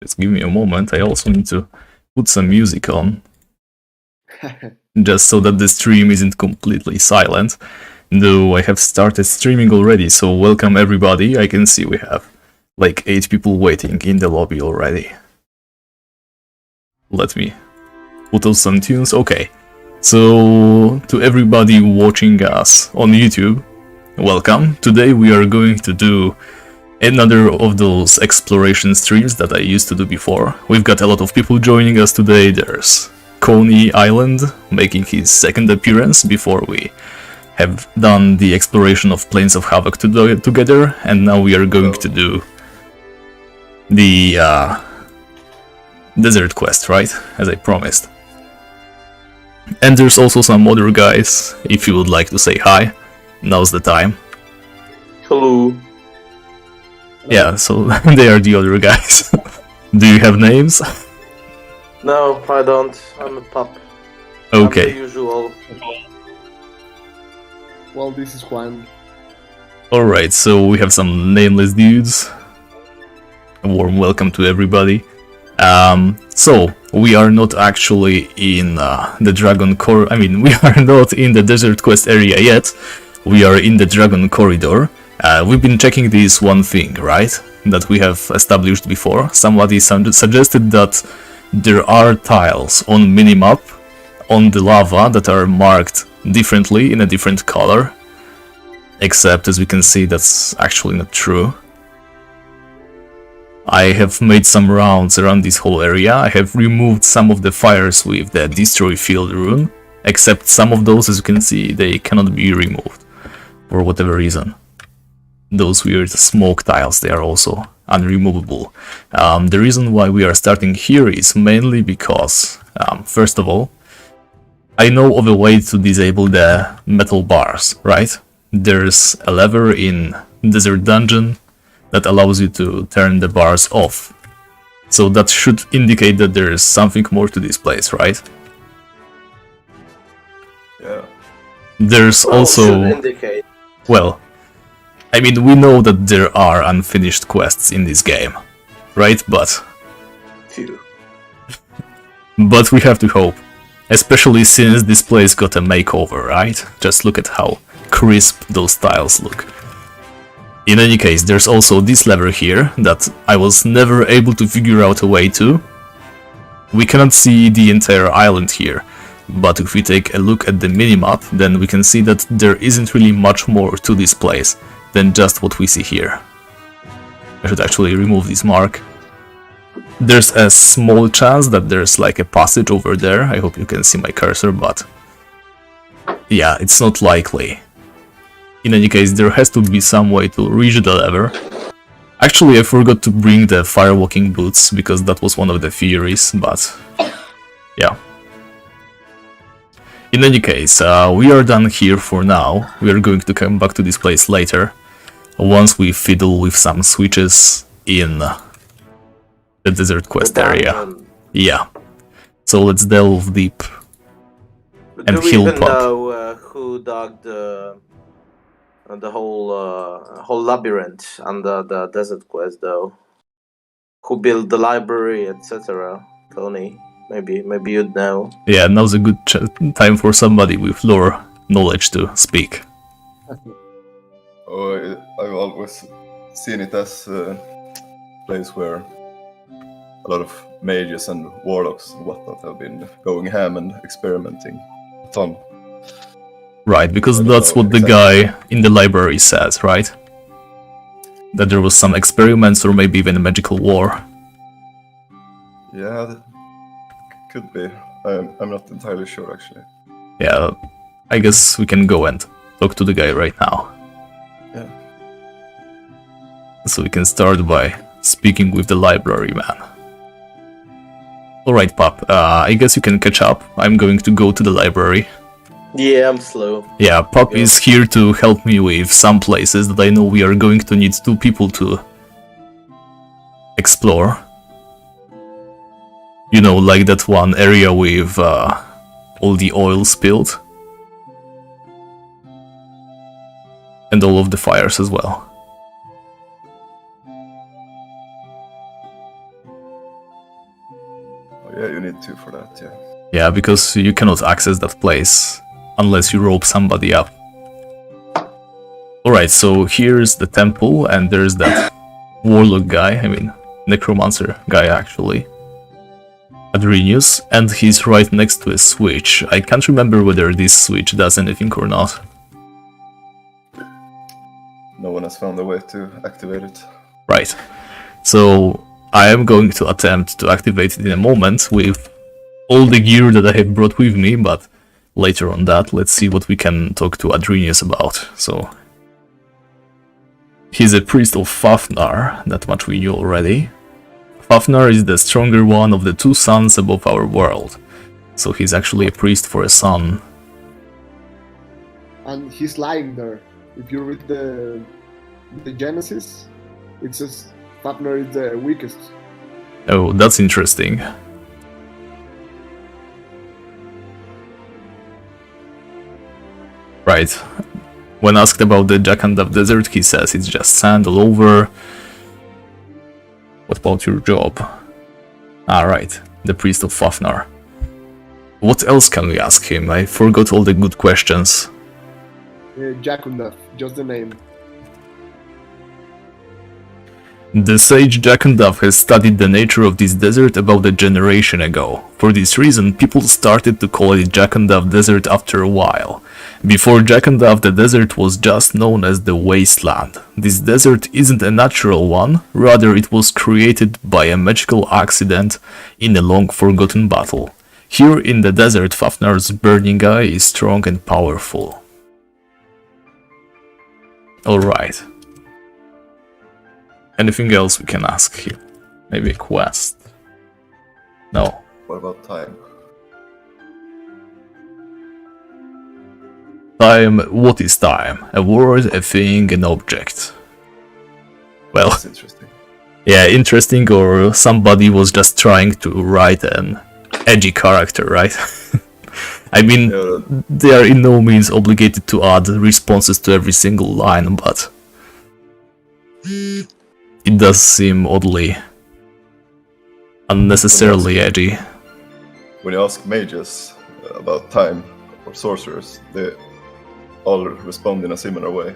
Just give me a moment, I also need to put some music on, just so that the stream isn't completely silent. Though I have started streaming already, so welcome everybody. I can see we have like 8 people waiting in the lobby already. Let me put on some tunes. Okay, so to everybody watching us on YouTube, welcome. Today we are going to do another of those exploration streams that I used to do before. We've got a lot of people joining us today. There's Coney Island making his second appearance before we have done the exploration of Plains of Havoc together, and now we are going to do the desert quest, right? As I promised. And there's also some other guys. If you would like to say hi, now's the time. Hello. Yeah, so they are the other guys. Do you have names? No, I don't. I'm a pup. Okay. I'm the usual. Well, this is Juan. Alright, so we have some nameless dudes. A warm welcome to everybody. So, we are not actually in the Dragon Corridor. I mean, we are not in the Desert Quest area yet. We are in the Dragon Corridor. We've been checking this one thing, right? That we have established before. Somebody suggested that there are tiles on minimap on the lava that are marked differently in a different color. Except, as we can see, that's actually not true. I have made some rounds around this whole area. I have removed some of the fires with the Destroy Field rune. Except some of those, as you can see, they cannot be removed. For whatever reason. Those weird smoke tiles, they are also unremovable. The reason why we are starting here is mainly because, first of all, I know of a way to disable the metal bars, right? There's a lever in Desert Dungeon that allows you to turn the bars off. So that should indicate that there is something more to this place, right? Yeah. There's also... should indicate. Well, I mean, we know that there are unfinished quests in this game, right? But we have to hope. Especially since this place got a makeover, right? Just look at how crisp those tiles look. In any case, there's also this lever here that I was never able to figure out a way to. We cannot see the entire island here, but if we take a look at the minimap, then we can see that there isn't really much more to this place than just what we see here. I should actually remove this mark. There's a small chance that there's like a passage over there. I hope you can see my cursor, but yeah, it's not likely. In any case, there has to be some way to reach the lever. Actually, I forgot to bring the firewalking boots, because that was one of the theories, but yeah. In any case, we are done here for now. We are going to come back to this place later, once we fiddle with some switches in the Desert Quest area. Yeah. So let's delve deep and Do we heal even Pup. know who dug the whole labyrinth under the Desert Quest, though? Who built the library, etc.? Tony, maybe you'd know. Yeah, now's a good time for somebody with lore knowledge to speak. Oh, I've always seen it as a place where a lot of mages and warlocks and whatnot have been going ham and experimenting a ton. Right, because that's what the guy in the library says, right? That there was some experiments or maybe even a magical war. Yeah, that could be. I'm not entirely sure, actually. Yeah, I guess we can go and talk to the guy right now. Yeah. So we can start by speaking with the library man. Alright, Pup, I guess you can catch up. I'm going to go to the library. Yeah, I'm slow. Yeah, Pup is here to help me with some places that I know we are going to need 2 people to explore. You know, like that one area with all the oil spilled. And all of the fires as well. Yeah, you need to for that, yeah. Yeah, because you cannot access that place unless you rope somebody up. Alright, so here's the temple, and there's that warlock guy, I mean, necromancer guy actually. Adrenius, and he's right next to a switch. I can't remember whether this switch does anything or not. No one has found a way to activate it. Right. So I am going to attempt to activate it in a moment with all the gear that I have brought with me, but later on that, let's see what we can talk to Adrenius about. So he's a priest of Fafnar, that much we knew already. Fafnar is the stronger one of the two suns above our world, so he's actually a priest for a sun. And he's lying there. If you read the Genesis, it says Fafnar is the weakest. Oh, that's interesting. Right. When asked about the Jakundaf Desert, he says it's just sand all over. What about your job? Ah, right. The priest of Fafnar. What else can we ask him? I forgot all the good questions. Jakundaf, just the name. The sage Jakundaf has studied the nature of this desert about a generation ago. For this reason, people started to call it Jakundaf Desert after a while. Before Jakundaf, the desert was just known as the Wasteland. This desert isn't a natural one, rather it was created by a magical accident in a long-forgotten battle. Here in the desert, Fafnar's burning eye is strong and powerful. Alright. Anything else we can ask here? Maybe a quest? No. What about time? Time, what is time? A word, a thing, an object. Well, That's interesting. yeah, interesting, or somebody was just trying to write an edgy character, right? I mean, Yeah, they are in no means obligated to add responses to every single line, but it does seem oddly unnecessarily edgy. when you ask mages about time or sorcerers, they all respond in a similar way.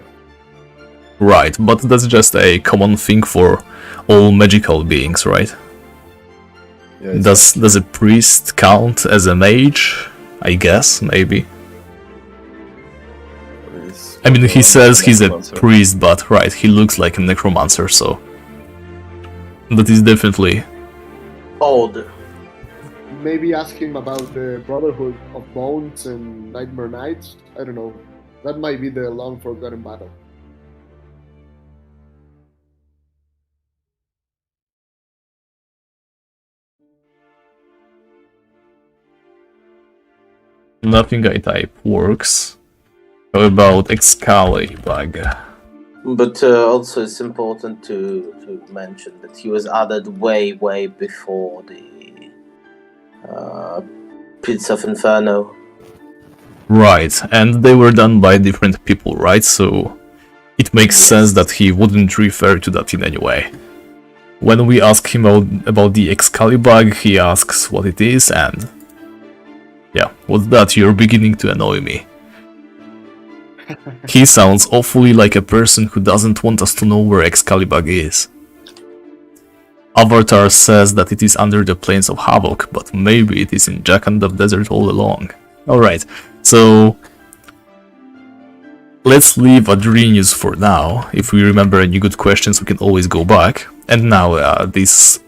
Right, but that's just a common thing for all magical beings, right? Yeah, Does a priest count as a mage? I guess, maybe. I mean, he says he's a necromancer. priest, but right, he looks like a necromancer, so that is definitely Odd. Maybe ask him about the Brotherhood of Bones and Nightmare Nights. I don't know. That might be the long forgotten battle. nothing I type works. How about Excalibur? But also it's important to mention that he was added way before the Pits of Inferno. Right, and they were done by different people, right? So it makes sense that he wouldn't refer to that in any way. When we ask him about the Excalibur, he asks what it is, and yeah, what's that? You're beginning to annoy me. He sounds awfully like a person who doesn't want us to know where Excalibur is. Avatar says that it is under the plains of Havoc, but maybe it is in Jakundaf Desert all along. Alright, so let's leave Adrenius for now. If we remember any good questions, we can always go back. And now this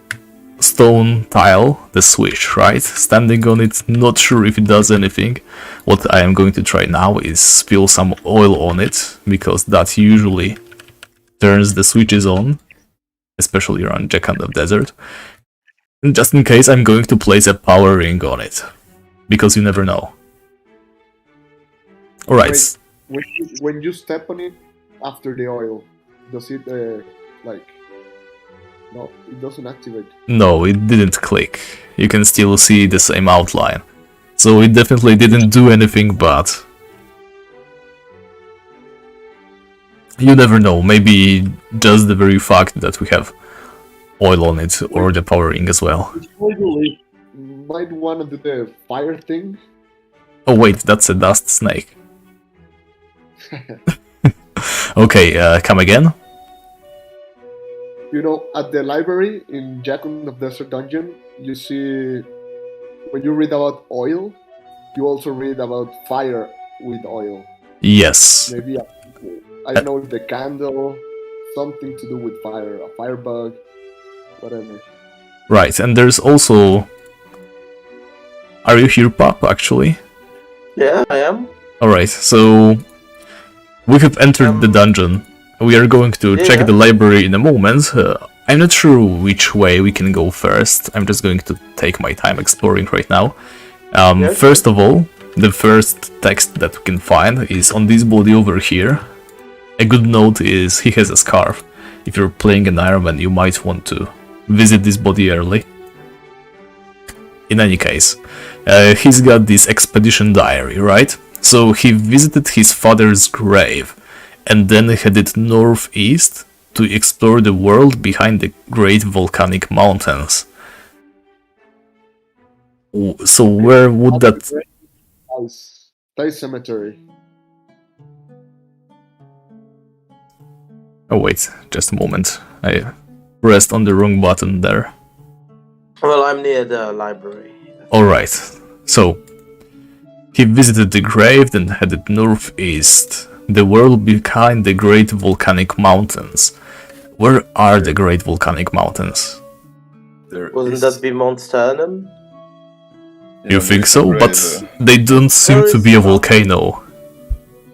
stone tile, the switch, right? Standing on it, not sure if it does anything. What I am going to try now is spill some oil on it, because that usually turns the switches on, especially around Jakundaf Desert. And just in case, I'm going to place a power ring on it, because you never know. Alright. Wait, when you step on it after the oil, does it like? No, it doesn't activate. No, it didn't click. You can still see the same outline. So it definitely didn't do anything, but you never know. Maybe just the very fact that we have oil on it, or the power ring as well. might want to do the fire thing. Oh wait, that's a dust snake. Okay, come again? You know, at the library in Jakundaf Desert dungeon, you see when you read about oil, you also read about fire with oil. Yes. Maybe I don't know, the candle, something to do with fire, a firebug, whatever. Right, and there's also... Are you here, Pop, actually? Yeah, I am. Alright, so... We have entered the dungeon. We are going to check Yeah. the library in a moment. I'm not sure which way we can go first. I'm just going to take my time exploring right now. Yes. First of all, the first text that we can find is on this body over here. A good note is he has a scarf. If you're playing an Ironman, you might want to visit this body early. In any case, he's got this expedition diary, right? So he visited his father's grave and then headed northeast to explore the world behind the great volcanic mountains. So where would that... Nice cemetery. Oh wait, just a moment. I pressed on the wrong button there. Well, I'm near the library. Alright, so he visited the grave, then headed northeast. The world behind the great volcanic mountains. Where are the great volcanic mountains? There Wouldn't is- that be Mount Sternum? You think there's so? a But grave, they don't seem There to is be a some. volcano.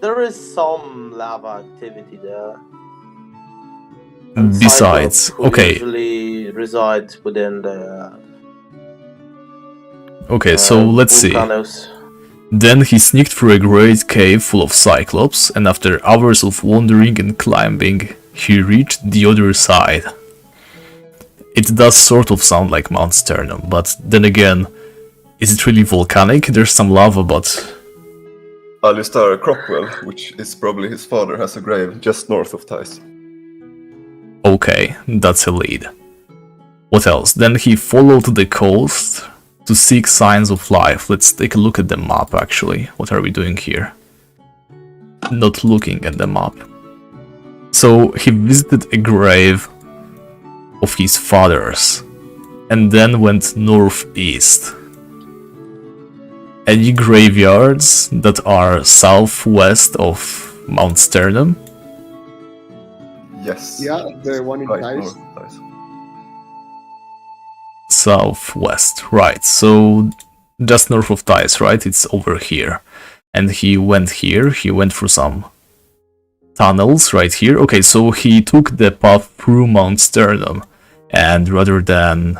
There is some lava activity there. Besides, Cyclops who okay, usually reside within the okay, so let's see. volcanoes. Then he sneaked through a great cave full of cyclops, and after hours of wandering and climbing, he reached the other side. It does sort of sound like Mount Sternum, but then again, is it really volcanic? There's some lava, but... Alistair Cropwell, which is probably his father, has a grave just north of Thais. Okay, that's a lead. What else? Then he followed the coast to seek signs of life. Let's take a look at the map, actually. What are we doing here? Not looking at the map. So he visited a grave of his father's and then went northeast. Any graveyards that are southwest of Mount Sternum? Yes. Yeah, the one in Right Thais. north of Thais. Southwest, right, so just north of Thais, right? It's over here. And he went here, he went through some tunnels right here. Okay, so he took the path through Mount Sternum, and rather than...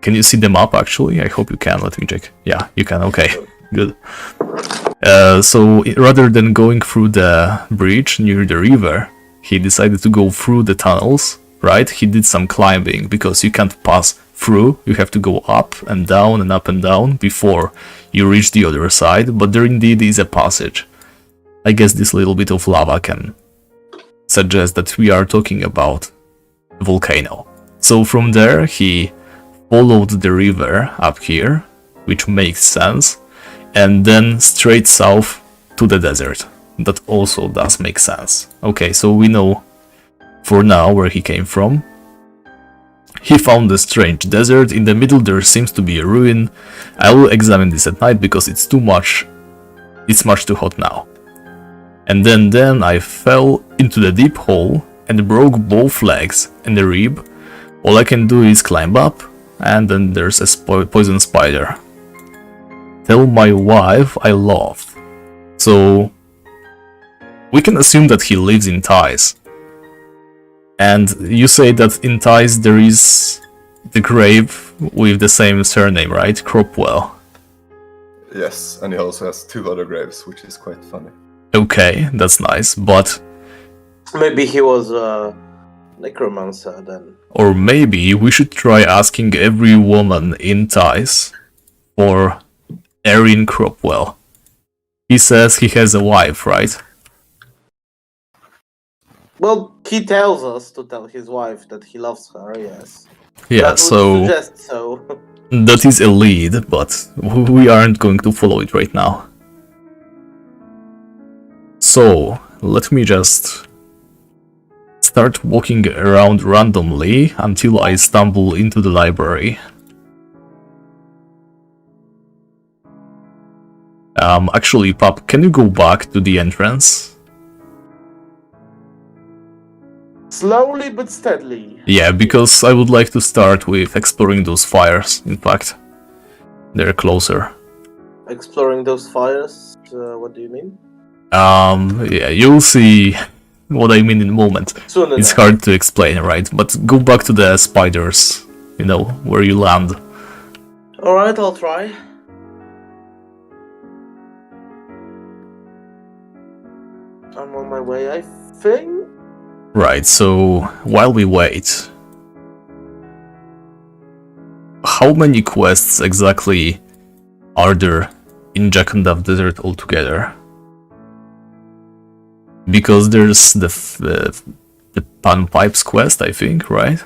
Can you see the map actually? I hope you can, let me check. Yeah, you can, okay, good. So rather than going through the bridge near the river, he decided to go through the tunnels, right? He did some climbing, because you can't pass through, you have to go up and down before you reach the other side, but there indeed is a passage. I guess this little bit of lava can suggest that we are talking about a volcano. So from there he followed the river up here, which makes sense, and then straight south to the desert. That also does make sense. Okay, so we know for now where he came from. He found a strange desert. In the middle there seems to be a ruin. I will examine this at night because it's much too hot now. And then I fell into the deep hole and broke both legs and the rib. All I can do is climb up, and then there's a poison spider. Tell my wife I love. So we can assume that he lives in Thais. And you say that in Thais there is the grave with the same surname, right? Cropwell. Yes, and he also has two other graves, which is quite funny. Okay, that's nice, but... Maybe he was a necromancer then. Or maybe we should try asking every woman in Thais for Erin Cropwell. He says he has a wife, right? Well, he tells us to tell his wife that he loves her, yes. Yeah, That would so... suggest so. That is a lead, but we aren't going to follow it right now. So, let me just start walking around randomly until I stumble into the library. Actually, Pop, can you go back to the entrance? Slowly but steadily. Yeah, because I would like to start with exploring those fires, in fact. They're closer. Exploring those fires? What do you mean? Yeah, you'll see what I mean in a moment. Soon It's enough. hard to explain, right? But go back to the spiders, you know, where you land. Alright, I'll try. I'm on my way, I think. Right, so while we wait, how many quests exactly are there in Jakundaf Desert altogether? Because there's the Pan Pipes quest, I think, right?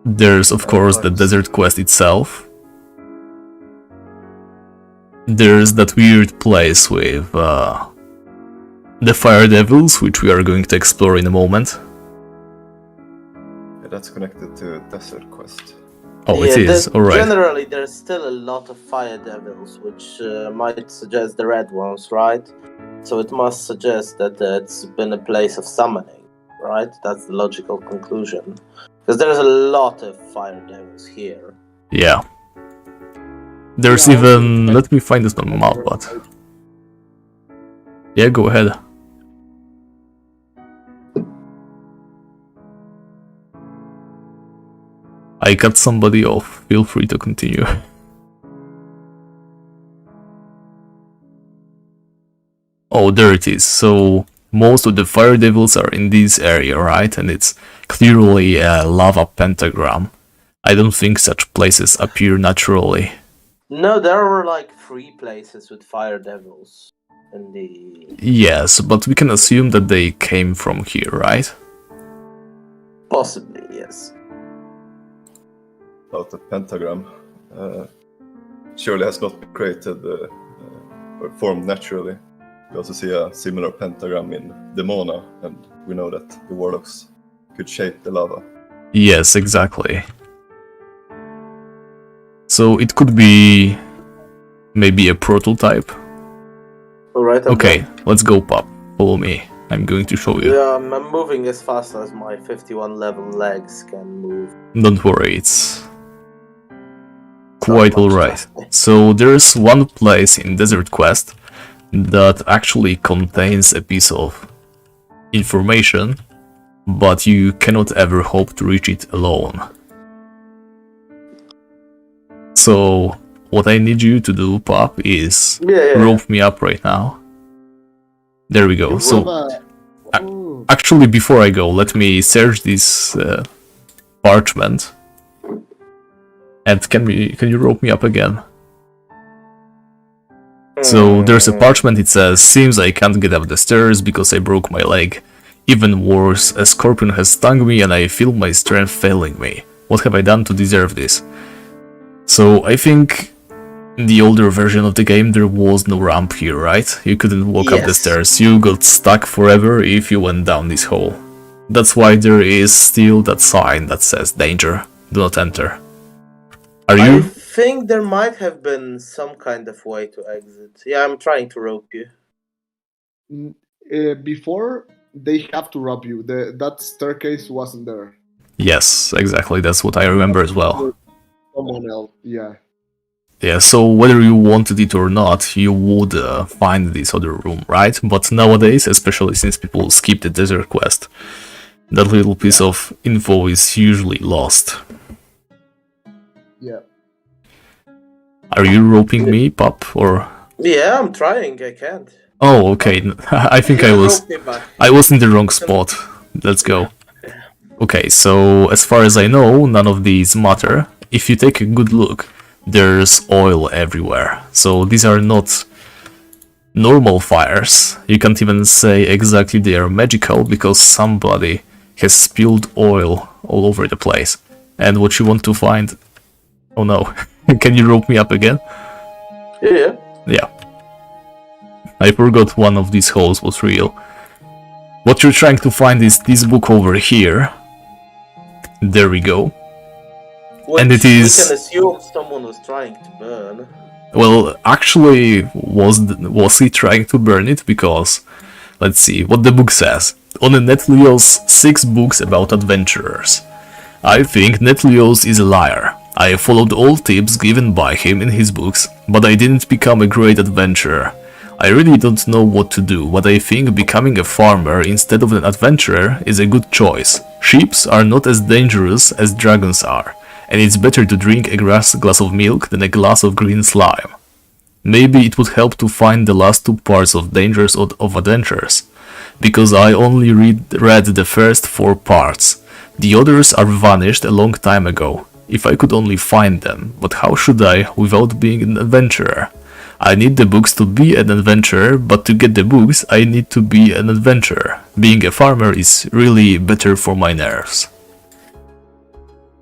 There's of course the desert quest itself. There's that weird place with the Fire Devils, which we are going to explore in a moment. Yeah, that's connected to Desert Quest. Oh, it is, alright. Generally, there's still a lot of fire devils, which might suggest the red ones, right? So it must suggest that it's been a place of summoning, right? That's the logical conclusion. Because there's a lot of fire devils here. Yeah. There's Yeah, even... let me find this on the map, but... yeah, go ahead. I cut somebody off. Feel free to continue. Oh, there it is. So, most of the fire devils are in this area, right? And it's clearly a lava pentagram. I don't think such places appear naturally. No, there were like 3 places with fire devils in the... Yes, but we can assume that they came from here, right? Possibly, yes. About the pentagram, surely has not been created or formed naturally. We also see a similar pentagram in Demona, and we know that the warlocks could shape the lava. Yes, exactly. So it could be maybe a prototype. Alright, Okay, let's go, Pop. Follow me. I'm going to show you. Yeah, I'm moving as fast as my 51 level legs can move. Don't worry, it's quite alright. So there's one place in Desert Quest that actually contains a piece of information, but you cannot ever hope to reach it alone. So what I need you to do, Pop, is rope me up right now. There we go. So actually, before I go, let me search this parchment. And can you rope me up again? So there's a parchment. It says, "Seems I can't get up the stairs because I broke my leg. Even worse, a scorpion has stung me and I feel my strength failing me. What have I done to deserve this?" So I think in the older version of the game there was no ramp here, right? You couldn't walk up the stairs. You got stuck forever if you went down this hole. That's why there is still that sign that says danger, do not enter. Are I you? think there might have been some kind of way to exit. Yeah, I'm trying to rope you. Before, they have to rob you. That staircase wasn't there. Yes, exactly. That's what I remember as well. Someone else, yeah. Yeah, so whether you wanted it or not, you would find this other room, right? But nowadays, especially since people skip the desert quest, that little piece of info is usually lost. Yeah. Are you roping me, Pop, or...? Yeah, I'm trying, I can't. Oh, okay. I think I was in the wrong spot. Let's go. Okay, so as far as I know, none of these matter. If you take a good look, there's oil everywhere. So these are not normal fires. You can't even say exactly they are magical because somebody has spilled oil all over the place. and what you want to find. Oh no, can you rope me up again? Yeah. Yeah. I forgot one of these holes was real. What you're trying to find is this book over here. There we go. Which And it is... we can assume someone was trying to burn. Well, actually, was he trying to burn it? Because, let's see what the book says. On Netleos 6 books about adventurers. I think Netleos is a liar. I followed all tips given by him in his books, but I didn't become a great adventurer. I really don't know what to do, but I think becoming a farmer instead of an adventurer is a good choice. Sheep are not as dangerous as dragons are, and it's better to drink a glass of milk than a glass of green slime. Maybe it would help to find the last 2 parts of Dangers of Adventures, because I only read the first 4 parts. The others are vanished a long time ago. If I could only find them, but how should I without being an adventurer? I need the books to be an adventurer, but to get the books I need to be an adventurer. Being a farmer is really better for my nerves.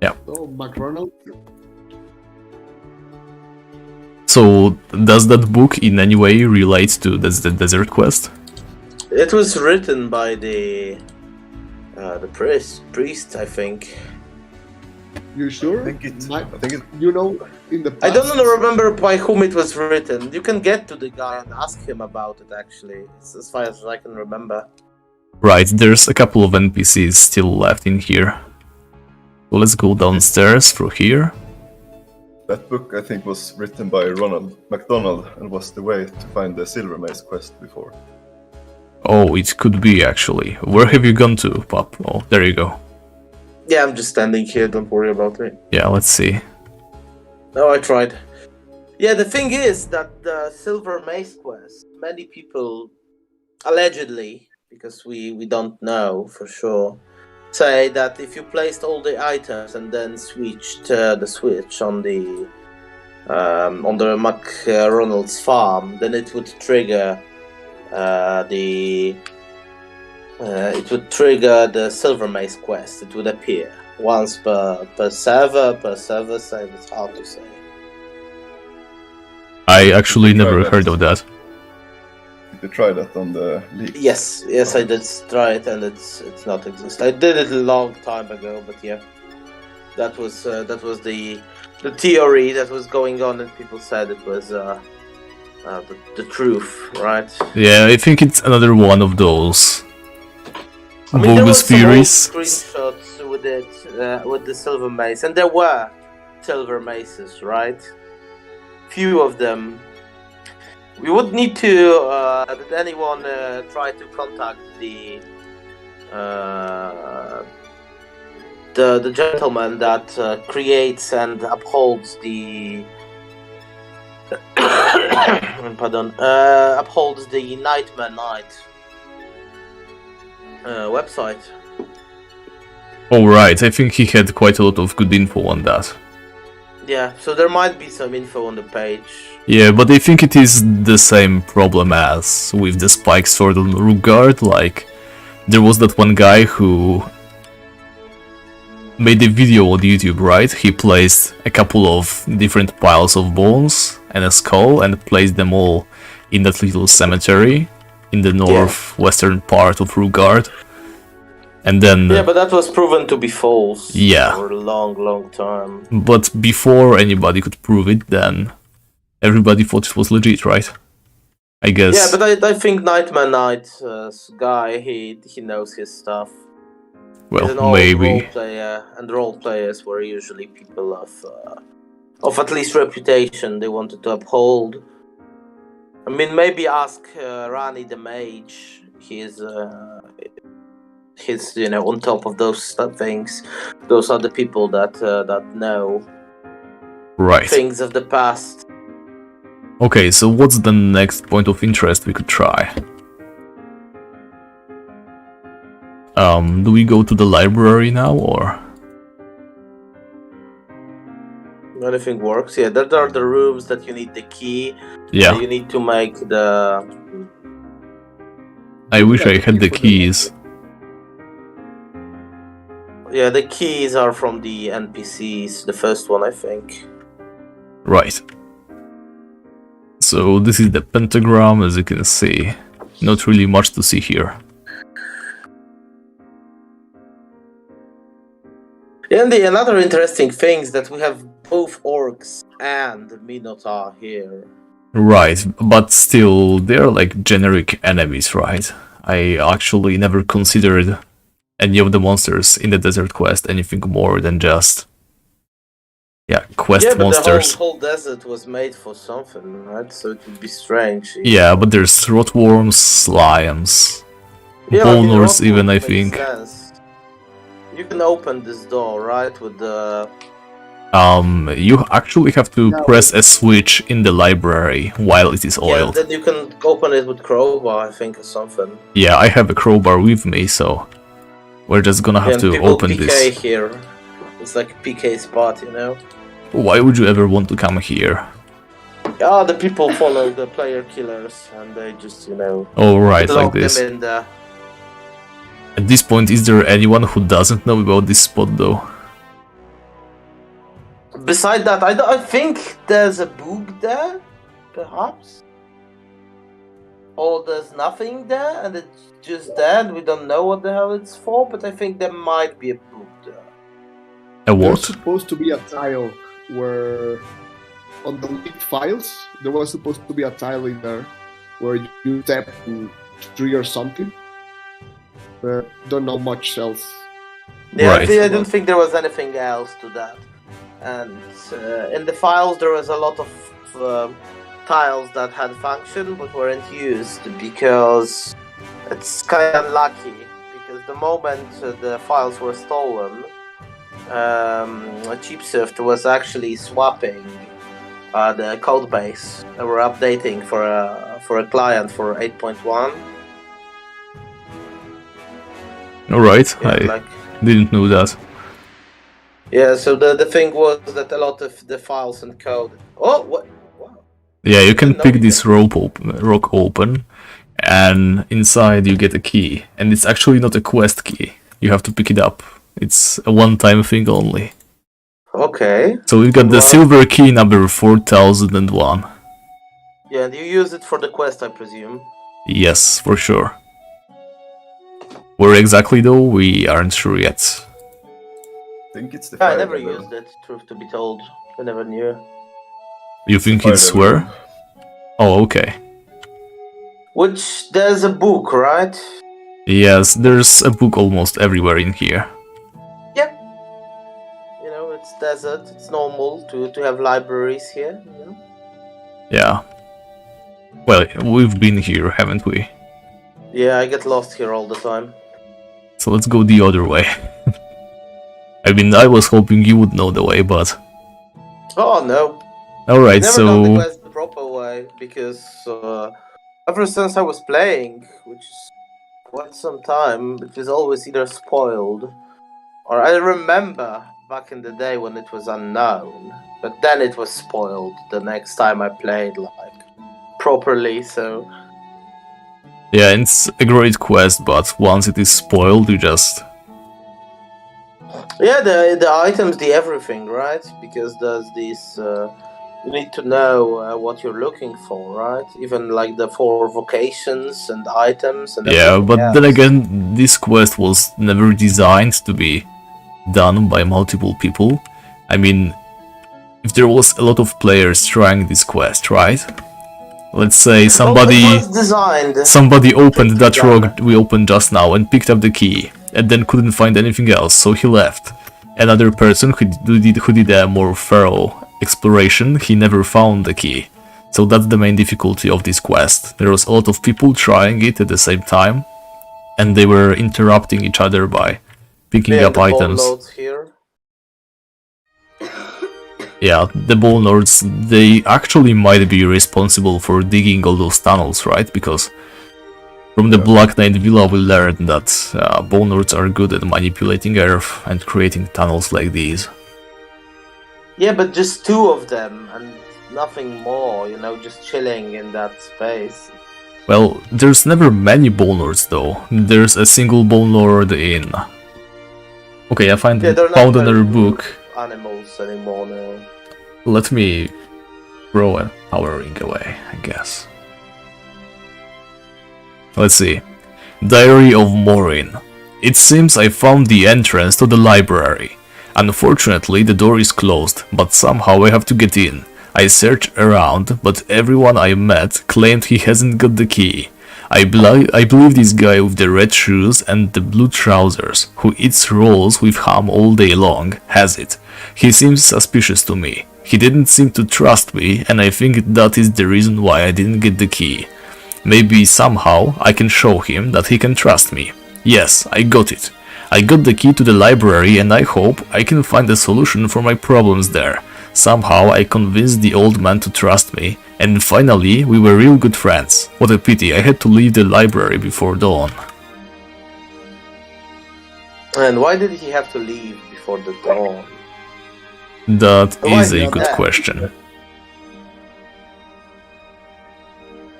Yeah. Oh, McDonald. So, does that book in any way relate to the Desert Quest? It was written by the priest, I think. You sure? I think it. You know, in the past, I don't remember by whom it was written. You can get to the guy and ask him about it, actually. It's as far as I can remember. Right, there's a couple of NPCs still left in here. So let's go downstairs through here. That book, I think, was written by Ronald MacDonald and was the way to find the Silver Mace quest before. Oh, it could be actually. Where have you gone to, Pop? Oh, there you go. Yeah, I'm just standing here, don't worry about it. Yeah, let's see. No, I tried. Yeah, the thing is that the Silver Mace quest, many people, allegedly, because we don't know for sure, say that if you placed all the items and then switched the switch on the McRonald's farm, then it would trigger the Silver Mace quest. It would appear once per server save. It's hard to say. I actually never heard of that. Did you try that on the leak? Yes, I did try it, and it's not exist. I did it a long time ago, but yeah, that was the theory that was going on, and people said it was the truth, right? Yeah, I think it's another one of those I mean, bogus there were theories. some old screenshots with it, with the Silver Mace, and there were Silver Maces, right? Few of them. We would need to. Did anyone try to contact the gentleman that creates and upholds the upholds the Nightmare Night website? Oh right, I think he had quite a lot of good info on that. Yeah, so there might be some info on the page. Yeah, but I think it is the same problem as with the spike sword on Rugard. Like, there was that one guy who made a video on YouTube, right? He placed a couple of different piles of bones and a skull and placed them all in that little cemetery in the northwestern part of Rugard. And then... Yeah, but that was proven to be false. Yeah. For a long time. But before anybody could prove it, then everybody thought it was legit, right? I guess. Yeah, but I think Nightmare Night guy, he knows his stuff. He's an Well, old maybe. role player, and role players were usually people of at least reputation they wanted to uphold. I mean, maybe ask Rani the Mage. He's on top of those things. Those are the people that know Right. things of the past. Okay, so what's the next point of interest we could try? Do we go to the library now, or...? Anything works? Yeah, there are the rooms that you need the key. Yeah, You need to make the... I wish I had the keys. Yeah, the keys are from the NPCs, the first one, I think. Right. So this is the pentagram, as you can see. Not really much to see here. And another interesting thing is that we have both orcs and Minotaur here. Right, but still, they're like generic enemies, right? I actually never considered any of the monsters in the Desert Quest anything more than just... yeah, quest Yeah, but monsters. the whole desert was made for something, right? So it would be strange. Yeah, but there's rotworms, slimes, Yeah, bone but lords the even, I makes think. sense. You can open this door, right? With the... You actually have to No. press a switch in the library while it is Yeah, oiled. then you can open it with crowbar, I think, or something. Yeah, I have a crowbar with me, so we're just gonna have And to people open PK this. here. It's like a PK spot, you know? Why would you ever want to come here? Ah, the people follow the player killers, and they just, you know, Oh, right, lock like this. them in there. At this point, is there anyone who doesn't know about this spot, though? Beside that, I think there's a book there, perhaps? Or there's nothing there, and it's just there, and we don't know what the hell it's for, but I think there might be a book there. A There's what? supposed to be a tile where, on the leaked files, there was supposed to be a tile in there where you tap to trigger something. But don't know much else. Yeah, Right. I don't think there was anything else to that. And in the files, there was a lot of tiles that had function but weren't used because it's kind of unlucky. Because the moment the files were stolen, Cheapshift was actually swapping the code base. They were updating for a client for 8.1. Alright, Yeah, I like. didn't know that. Yeah, so the thing was that a lot of the files and code. Oh, what? Wow. Yeah, you can know pick you this rock open, and inside you get a key. And it's actually not a quest key. You have to pick it up. It's a one-time thing only. Okay. So we got the Wow. silver key number 4001. Yeah, and you use it for the quest, I presume. Yes, for sure. Where exactly though, we aren't sure yet. I think it's the I fire never devil. used it, truth to be told. I never knew. You think Fire it's devil where? room. Oh, okay. Which, there's a book, right? Yes, there's a book almost everywhere in here. Yep. You know, it's desert, it's normal to have libraries here, you know? Yeah. Well, we've been here, haven't we? Yeah, I get lost here all the time. So let's go the other way. I mean, I was hoping you would know the way, but... Oh, no. Alright, Never done the so... quest the proper way, because ever since I was playing, which is quite some time, it was always either spoiled, or I remember back in the day when it was unknown, but then it was spoiled the next time I played, like, properly, so... Yeah, it's a great quest, but once it is spoiled, you just... Yeah, the items, the everything, right? Because there's this... you need to know what you're looking for, right? Even like the 4 vocations and items and Yeah, everything but then else. again, this quest was never designed to be done by multiple people. I mean, if there was a lot of players trying this quest, right? Let's say somebody Well, it was designed. somebody opened that Yeah. rock we opened just now and picked up the key, and then couldn't find anything else, so he left. Another person who did a more thorough exploration, he never found the key. So that's the main difficulty of this quest. There was a lot of people trying it at the same time, and they were interrupting each other by picking Yeah, up the bone items. loads here. Yeah, the Bone Lords, they actually might be responsible for digging all those tunnels, right? Because from the Black Knight Villa we learned that Bone Lords are good at manipulating earth and creating tunnels like these. Yeah, but just 2 of them and nothing more, you know, just chilling in that space. Well, there's never many Bone Lords though. There's a single Bone Lord in Okay, I Yeah, they're not found very another good book. animals anymore now. Let me throw a power ring away, I guess. Let's see. Diary of Maureen. It seems I found the entrance to the library. Unfortunately, the door is closed, but somehow I have to get in. I searched around, but everyone I met claimed he hasn't got the key. I believe this guy with the red shoes and the blue trousers, who eats rolls with ham all day long, has it. He seems suspicious to me. He didn't seem to trust me, and I think that is the reason why I didn't get the key. Maybe somehow I can show him that he can trust me. Yes, I got it. I got the key to the library and I hope I can find a solution for my problems there. Somehow I convinced the old man to trust me, and finally we were real good friends. What a pity, I had to leave the library before dawn. And why did he have to leave before the dawn? That Why is a not good that? question.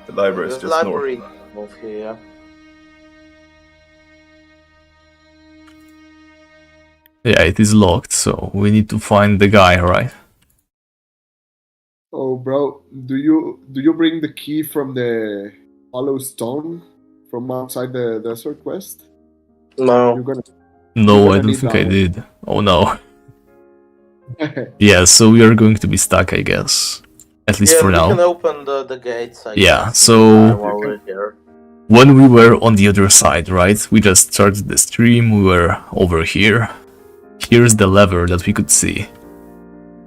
The library is There's just library north. over here. Yeah, it is locked, so we need to find the guy, right? Oh, bro, do you bring the key from the hollow stone from outside the desert quest? No. You're gonna. No, You're I gonna don't need think that I one. did. Oh no. Yeah, so we are going to be stuck, I guess. At least Yeah, for we can now. open the gates, I Yeah, guess, so- while we're here. When we were on the other side, right? We just started the stream, we were over here. Here's the lever that we could see.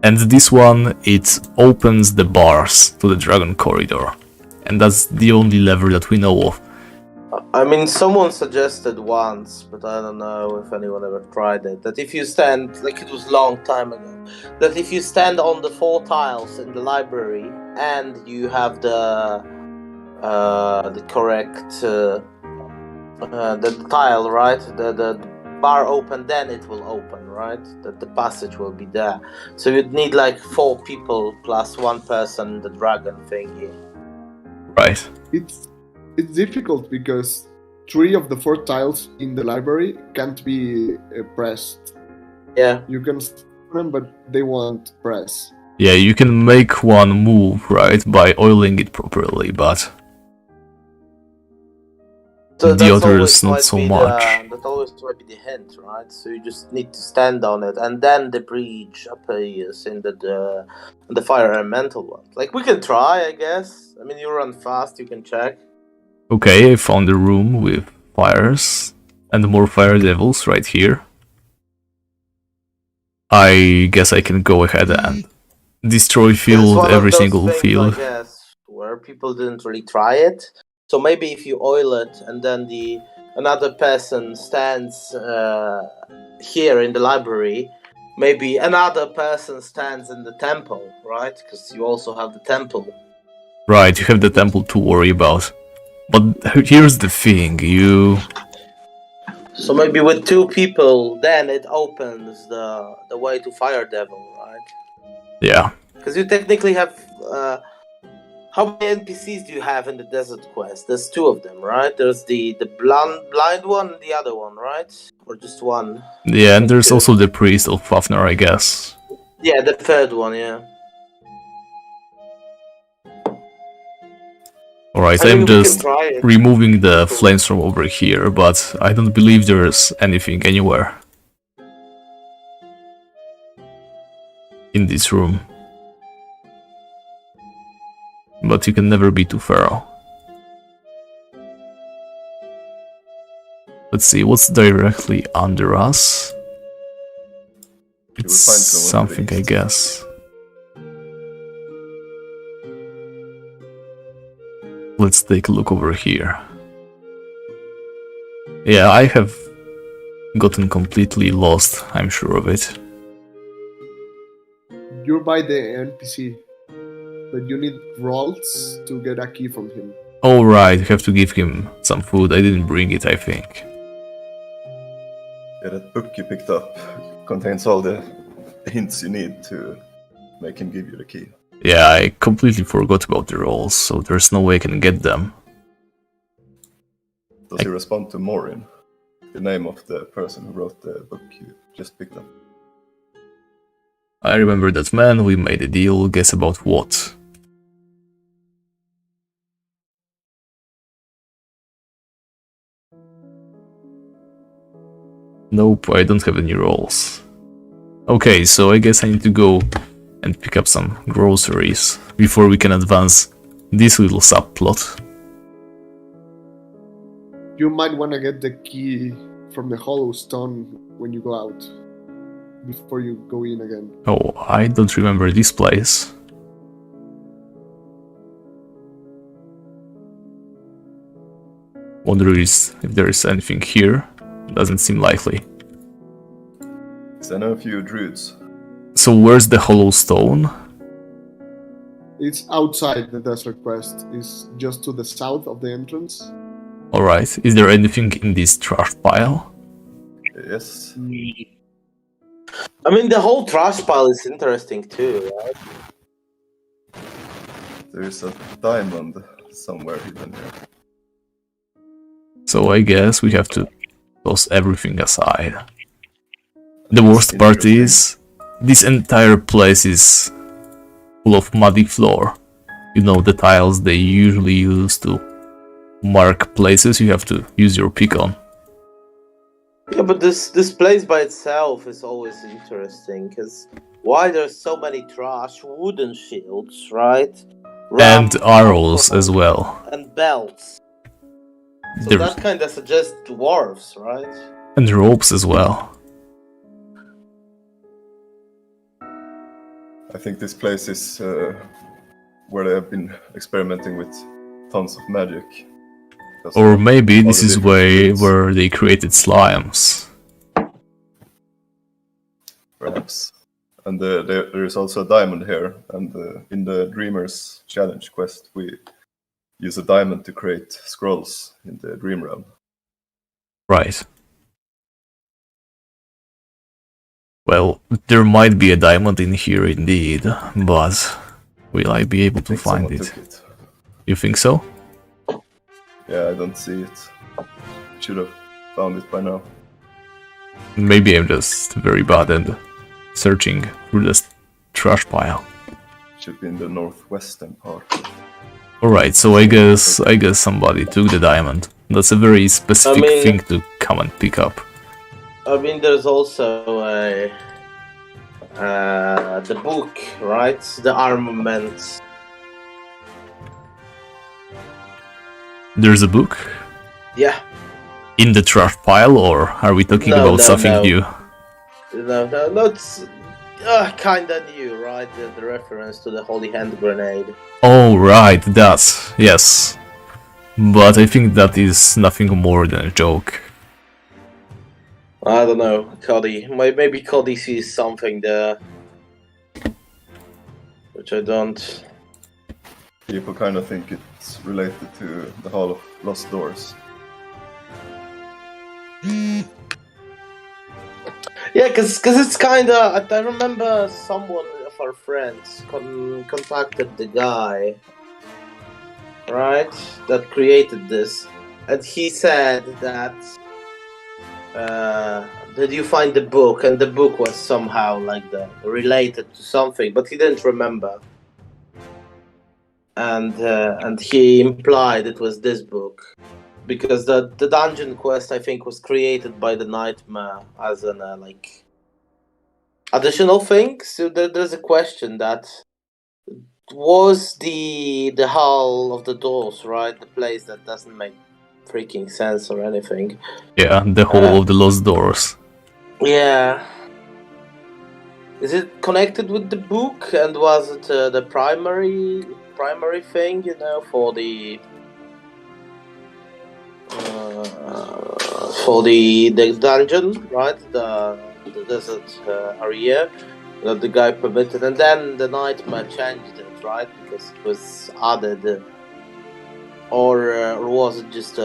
And this one, it opens the bars to the dragon corridor. And that's the only lever that we know of. I mean, someone suggested once, but I don't know if anyone ever tried it, that if you stand, like it was a long time ago, that if you stand on the 4 tiles in the library and you have the correct the tile, right? The bar open, then it will open, right? That the passage will be there. So you'd need like 4 people plus 1 person, the dragon thingy. Right. It's difficult because 3 of the 4 tiles in the library can't be pressed. Yeah. You can stop them, but they won't press. Yeah, you can make one move, right? By oiling it properly, but So the that's others always not might so be much. That always might be the hint, right? So you just need to stand on it, and then the breach appears in the fire elemental one. Like we can try, I guess. I mean, you run fast, you can check. Okay, I found a room with fires and more fire devils right here. I guess I can go ahead and destroy It's field, one of every those single things, field. I guess, where people didn't really try it. So maybe if you oil it, and then another person stands here in the library, maybe another person stands in the temple, right? Because you also have the temple. Right, you have the temple to worry about. But here's the thing, So maybe with 2 people, then it opens the way to Fire Devil, right? Yeah. Because you technically have... how many NPCs do you have in the Desert Quest? There's 2 of them, right? There's the blind one and the other one, right? Or just one? Yeah, and there's also the priest of Fafnir, I guess. Yeah, the 3rd one, yeah. Alright, I mean, I'm we can just try it. removing the flames from over here, but I don't believe there's anything anywhere in this room. But you can never be too thorough. Let's see, what's directly under us? It's will find someone to something, I eat. guess. Let's take a look over here. Yeah, I have gotten completely lost, I'm sure of it. You're by the NPC, but you need rolls to get a key from him. Alright, you have to give him some food. I didn't bring it, I think. Yeah, that book you picked up contains all the hints you need to make him give you the key. Yeah, I completely forgot about the rolls, so there's no way I can get them. Does he respond to Morin? the name of the person who wrote the book you just picked up. I remember that man, we made a deal, guess about what? Nope, I don't have any rolls. Okay, so I guess I need to go and pick up some groceries before we can advance this little subplot. You might want to get the key from the hollow stone when you go out, before you go in again. Oh, I don't remember this place. Wonder if there is anything here. Doesn't seem likely. I know a few druids. So where's the hollow stone? It's outside the desert quest. It's just to the south of the entrance. Alright, is there anything in this trash pile? Yes. I mean, the whole trash pile is interesting too, right? There's a diamond somewhere hidden here. So I guess we have to toss everything aside. The worst part is, this entire place is full of muddy floor. You know, the tiles they usually use to mark places you have to use your pick on. Yeah, but this place by itself is always interesting, because why there's so many trash wooden shields, right? And arrows as well. And belts. So There's- that kind of suggests dwarves, right? And ropes as well. I think this place is where they have been experimenting with tons of magic. Because Or maybe all this the is different where they created slimes. perhaps. And there is also a diamond here, and in the Dreamers Challenge quest, we use a diamond to create scrolls in the Dream Realm. Right. Well, there might be a diamond in here indeed, but will I be able to think find someone it? took it. You think so? Yeah, I don't see it. Should have found it by now. Maybe I'm just very bad at searching through the trash pile. Should be in the northwestern part. Alright, so I guess somebody took the diamond. That's a very specific thing to come and pick up. I mean, there's also the book, right? The armament. There's a book? Yeah. In the trash pile, or are we talking No, about no, something no. new? No, it's kinda new, right? The reference to the holy hand grenade. Oh, right, that, yes. But I think that is nothing more than a joke. I don't know, Cody. Maybe Cody sees something there, which I don't. People kind of think it's related to the Hall of Lost Doors. Yeah, cause it's kinda. I remember someone of our friends contacted the guy, right, that created this, and he said that. Did you find the book? And the book was somehow like related to something, but he didn't remember. And he implied it was this book, because the dungeon quest, I think, was created by the Nightmare as an like additional thing. So there's a question that was the Hall of the Doors, right? The place that doesn't make freaking sense or anything. Yeah, the Hall of the Lost Doors. Yeah. Is it connected with the book, and was it the primary thing, you know, for the dungeon, right? The desert area that the guy permitted, and then the Nightmare changed it, right? Because it was added, or was it just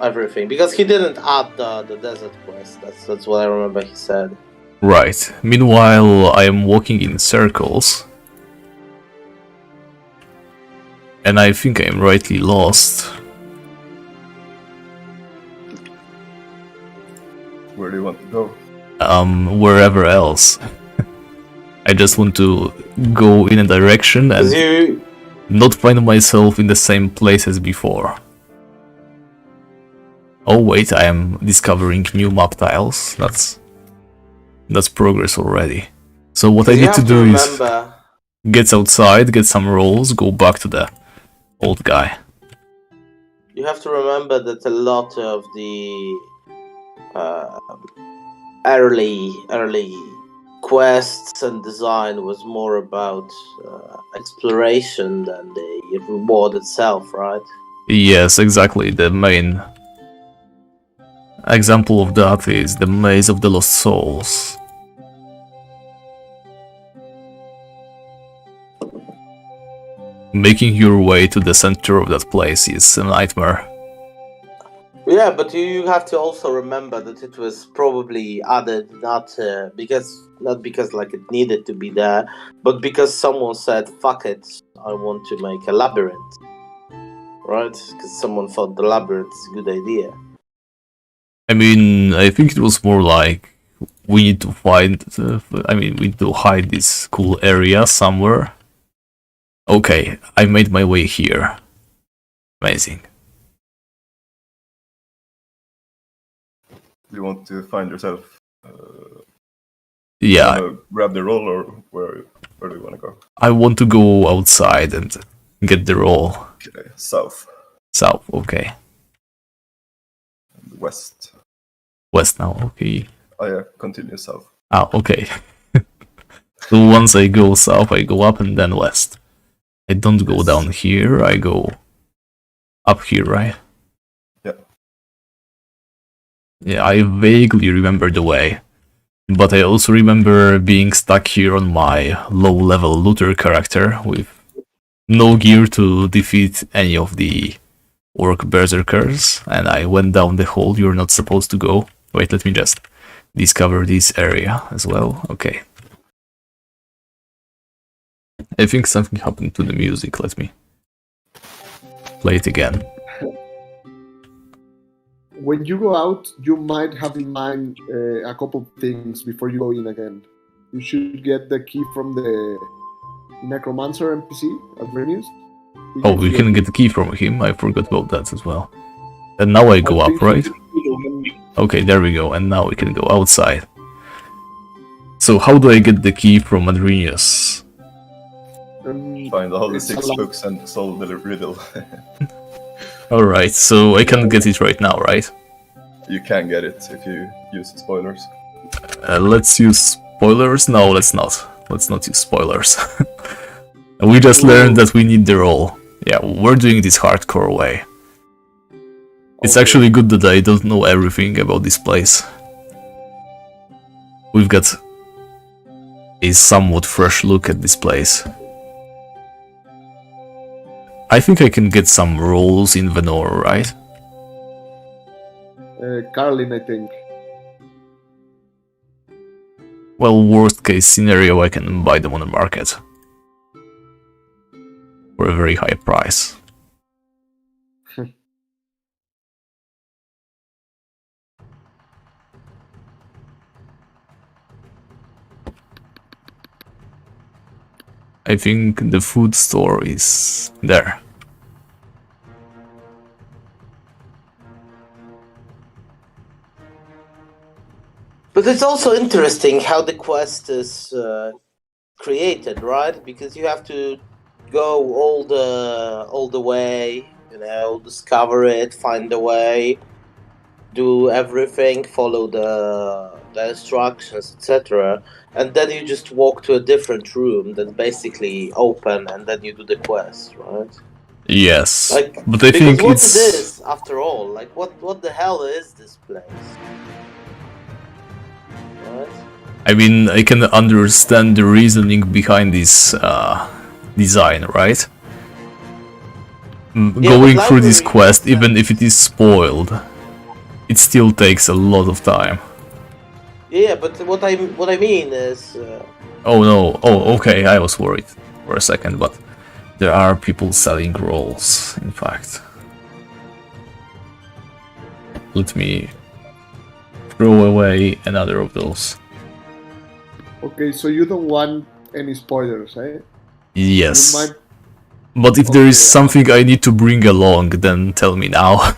everything? Because he didn't add the desert quest. That's what I remember he said. Right. Meanwhile, I am walking in circles. And I think I am rightly lost. Where do you want to go? Wherever else. I just want to go in a direction and 'Cause you, not find myself in the same place as before. Oh wait, I am discovering new map tiles. That's progress already. So what I you need to have do is remember. get outside, get some rolls, go back to the old guy. You have to remember that a lot of the uh, early quests and design was more about exploration than the reward itself, right? Yes, exactly. The main example of that is the Maze of the Lost Souls. Making your way to the center of that place is a nightmare. Yeah, but you have to also remember that it was probably added not because like it needed to be there, but because someone said, "Fuck it, I want to make a labyrinth," right? Because someone thought the labyrinth is a good idea. I mean, I think it was more like we need to find. We need to hide this cool area somewhere. Okay, I made my way here. Amazing. Do you want to find yourself? Yeah, Wanna grab the roll, or where do you want to go? I want to go outside and get the roll. Okay, south, South, okay. and west. West now, okay. Oh yeah, continue south. Ah, okay. So once I go south, I go up and then west. I don't go Yes. down here, I go up here, right? Yeah. Yeah, I vaguely remember the way. But I also remember being stuck here on my low-level looter character with no gear to defeat any of the orc berserkers, and I went down the hole you're not supposed to go. Wait, let me just discover this area as well. Okay. I think something happened to the music. Let me play it again. When you go out, you might have in mind a couple of things before you go in again. You should get the key from the Necromancer NPC at Renius. Oh, we can get the key from him. I forgot about that as well. And now I go up, right? Okay, there we go. And now we can go outside. So how do I get the key from Adrenius? Find all the It's 6 a lot. books and solve the riddle. Alright, so I can get it right now, right? You can get it if you use spoilers. Let's use spoilers? No, let's not. Let's not use spoilers. We just learned that we need the roll. Yeah, we're doing this hardcore way. It's Okay. actually good that I don't know everything about this place. We've got a somewhat fresh look at this place. I think I can get some rolls in Venor, right? Carlin, I think. Well, worst case scenario, I can buy them on the market. For a very high price. I think the food store is there. But it's also interesting how the quest is created, right? Because you have to go all the way, you know, discover it, find the way, do everything, follow the instructions, etc. And then you just walk to a different room that's basically open, and then you do the quest, right? Yes, Like, but I because think what it's... it is, after all, like what the hell is this place? Right? I mean, I can understand the reasoning behind this design, right? Yeah, Going but through this library quest, makes even if sense. it is spoiled, it still takes a lot of time. Yeah, but what I mean is, Oh no, oh okay, I was worried for a second, but there are people selling rolls, in fact. Let me throw away another of those. Okay, so you don't want any spoilers, eh? Yes. You might. But if there is Okay, something I need to bring along, then tell me now.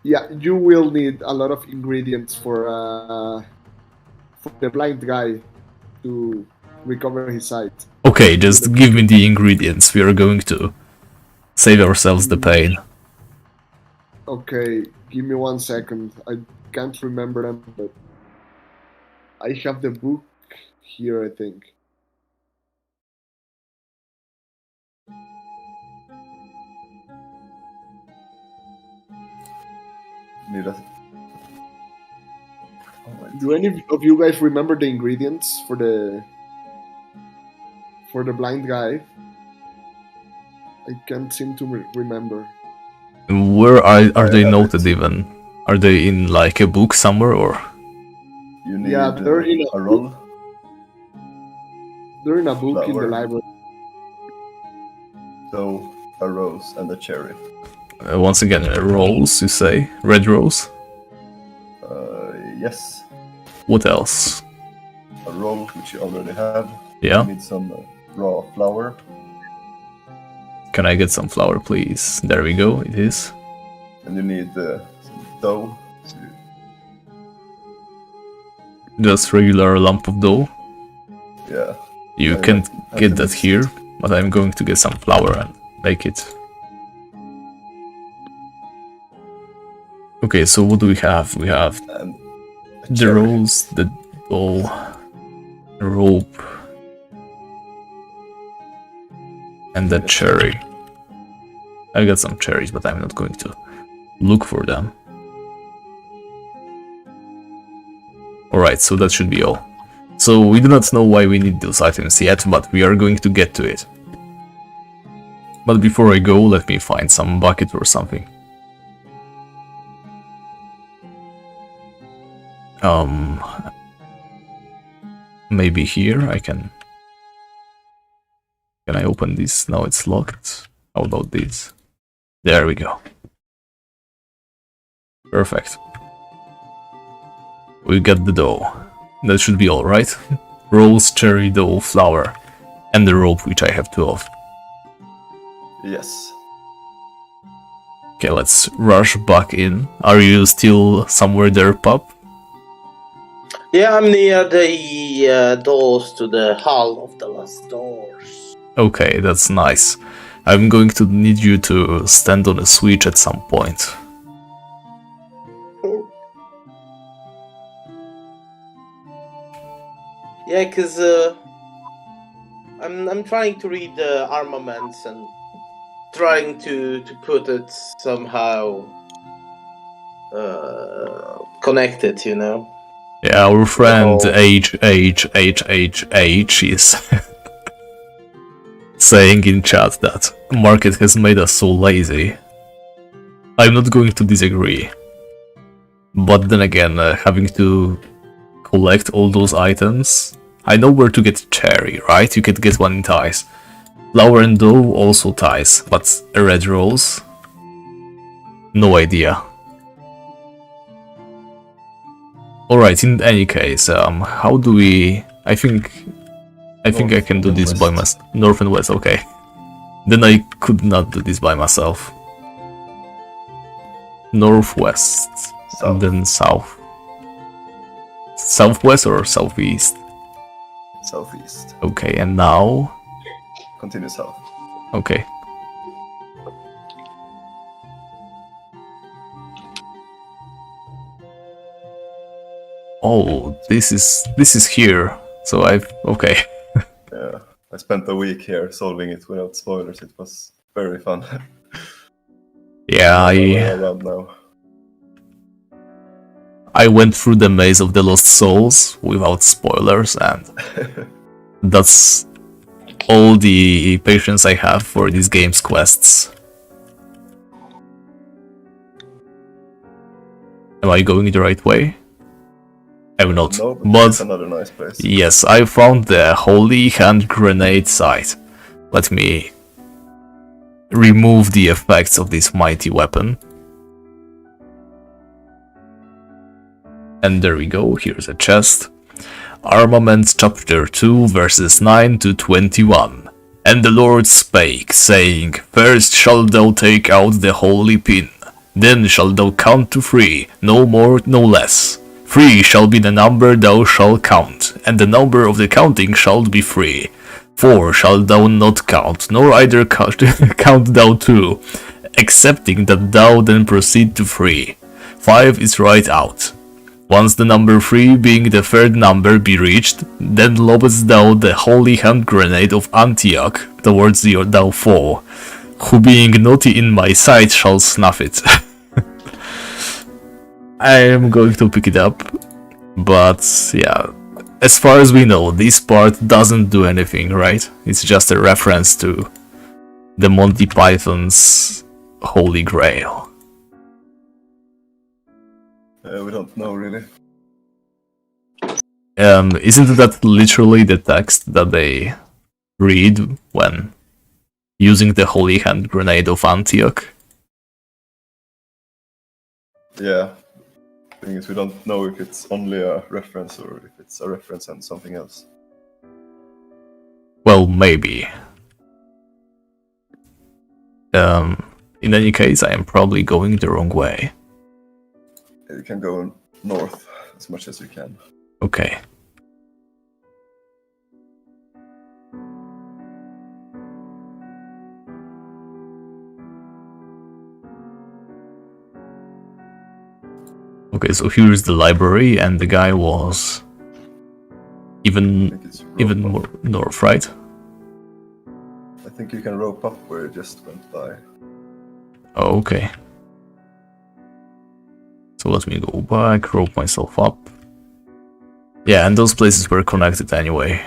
Yeah, you will need a lot of ingredients for the blind guy to recover his sight. Okay, just give me the ingredients. We are going to save ourselves the pain. Okay, give me 1 second. I can't remember them, but I have the book here, I think. Need a... Do any of you guys remember the ingredients for the blind guy? I can't seem to remember. Where are they have noted it. even? Are they in like a book somewhere or? You need Yeah, they're in a roll, They're in a book in the Flower. library. dough, a rose, and a cherry. Once again, rose, you say? Red rose? Yes. What else? A roll, which you already have. Yeah? You need some raw flour. Can I get some flour, please? There we go, it is. And you need some dough. Just regular lump of dough. Yeah. You I can't have get to that mix. here, but I'm going to get some flour and make it. Okay, so what do we have? We have And a the cherry. rose, the dough, the rope, and the cherry. I got some cherries, but I'm not going to look for them. Alright, so that should be all. So we do not know why we need those items yet, but we are going to get to it. But before I go, let me find some bucket or something. Maybe here I can... Can I open this? No, it's locked. How about this? There we go. Perfect. We got the dough. That should be all, right? Rose, cherry, dough, flour, and the rope, which I have 2 of. Yes. Okay, let's rush back in. Are you still somewhere there, pup? Yeah, I'm near the doors to the Hall of the Lost Doors. Okay, that's nice. I'm going to need you to stand on a switch at some point. Yeah, because I'm trying to read the armaments and trying to put it somehow connected, you know. Yeah, our friend Oh. HHHHH is saying in chat that market has made us so lazy. I'm not going to disagree. But then again, having to collect all those items... I know where to get cherry, right? You could get one in ties. Flour and dough also ties, but a red rose? No idea. Alright, in any case, how do we... I think I can do this by myself. North and west, okay. Then I could not do this by myself. Northwest, and then south. Southwest or southeast? Southeast. Okay, and now... Continue south. Okay. Oh, this is here. So okay. Yeah. I spent a week here solving it without spoilers. It was very fun. Yeah, Around now. I went through the maze of the Lost Souls without spoilers, and that's all the patience I have for these game's quests. Am I going the right way? I'm not, No, but it's another nice place. yes, I found the Holy Hand Grenade site. Let me remove the effects of this mighty weapon. And there we go, here's a chest. Armament chapter 2 verses 9 to 21. And the Lord spake, saying, First shalt thou take out the holy pin, then shalt thou count to 3, no more, no less. 3 shall be the number thou shalt count, and the number of the counting shall be 3. 4 shalt thou not count, nor either count thou 2, excepting that thou then proceed to 3. 5 is right out. Once the number 3, being the third number, be reached, then lobest thou the holy hand grenade of Antioch towards thou foe, who being naughty in my sight shall snuff it. I am going to pick it up, but yeah, as far as we know, this part doesn't do anything, right? It's just a reference to the Monty Python's Holy Grail. We don't know really. Isn't that literally the text that they read when using the Holy Hand Grenade of Antioch? Yeah. The thing is, we don't know if it's only a reference or if it's a reference and something else. Well, maybe. In any case, I am probably going the wrong way. You can go north as much as you can. Okay. Okay, so here's the library, and the guy was even more north, right? I think you can rope up where you just went by. Oh, okay. So let me go back, rope myself up. Yeah, and those places were connected anyway.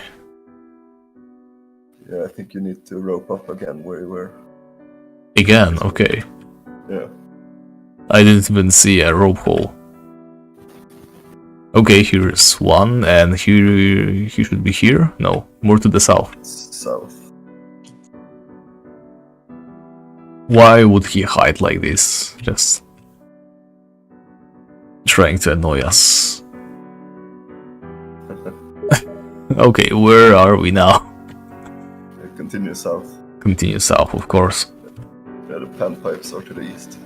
Yeah, I think you need to rope up again where you were. Again, okay. Yeah. I didn't even see a rope hole. Okay, here's one, and here he should be here? No, more to the south. South. Why would he hide like this? Just trying to annoy us. Okay, where are we now? Continue south. Continue south, of course. Yeah, the panpipes are to the east.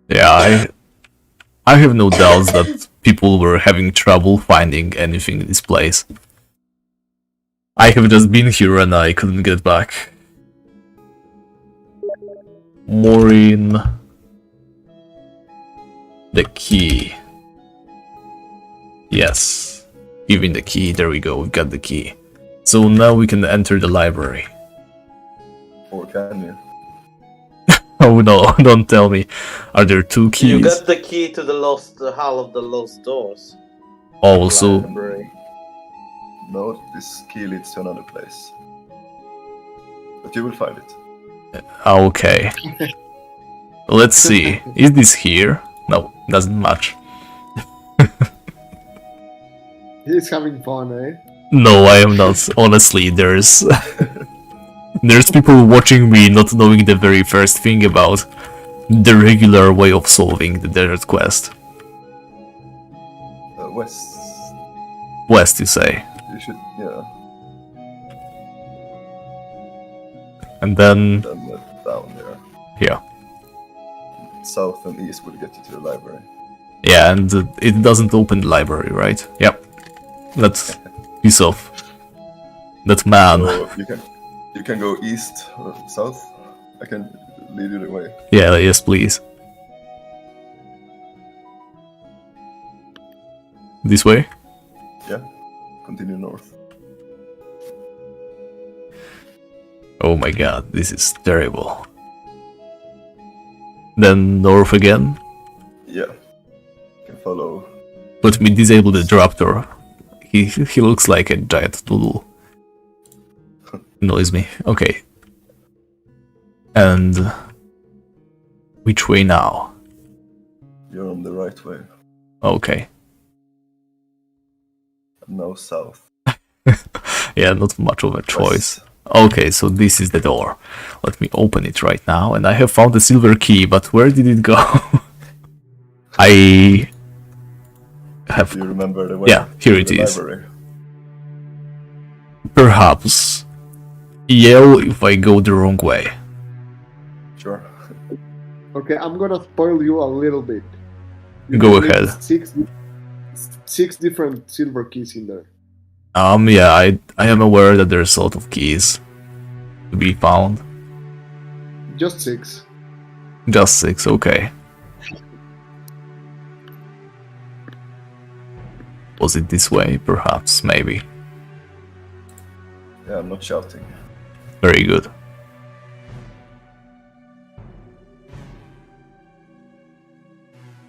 Yeah, I have no doubts that people were having trouble finding anything in this place. I have just been here and I couldn't get back. Maureen. The key. Yes. Giving the key, there we go, we've got the key. So now we can enter the library. Or can you? Oh no, don't tell me. Are there 2 keys? You got the key to the hall of the lost doors. Oh, so... Library. No, this key leads to another place. But you will find it. Okay. Let's see. Is this here? No, doesn't match. He's having fun, eh? No, I am not. Honestly, there's people watching me not knowing the very first thing about the regular way of solving the desert quest. West. West, you say? You should, yeah. And then Down there. here. South and east will get you to the library. Yeah, and it doesn't open the library, right? Yep. That's piece of that man. So you can go east or south. I can lead you the way. Yeah, yes, please. This way? Yeah. Continue north. Oh my god, this is terrible. Then north again? Yeah. You can follow. Let me disable the Raptor. He looks like a giant doodle. Annoys me. Okay. And which way now? You're on the right way. Okay. And now south. Yeah, not much of a choice. Okay, so this is the door. Let me open it right now, and I have found the silver key, but where did it go? I have... Do you remember the way? Yeah, here to it the is. library? Perhaps. Yell if I go the wrong way. Sure. Okay, I'm gonna spoil you a little bit. You Go can ahead. meet six different silver keys in there. Yeah, I am aware that there's a lot of keys to be found. Just 6. Just 6, okay. Was it this way? Perhaps, maybe. Yeah, I'm not shouting. Very good.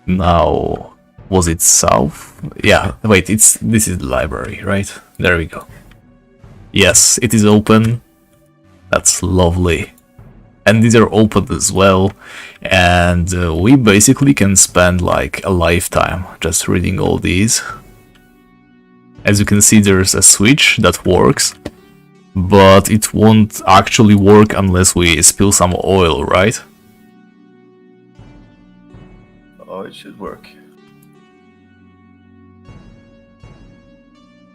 Now, was it south? Yeah, wait, this is the library, right? There we go. Yes, it is open. That's lovely. And these are open as well. And we basically can spend like a lifetime just reading all these. As you can see, there's a switch that works, but it won't actually work unless we spill some oil, right? Oh, it should work.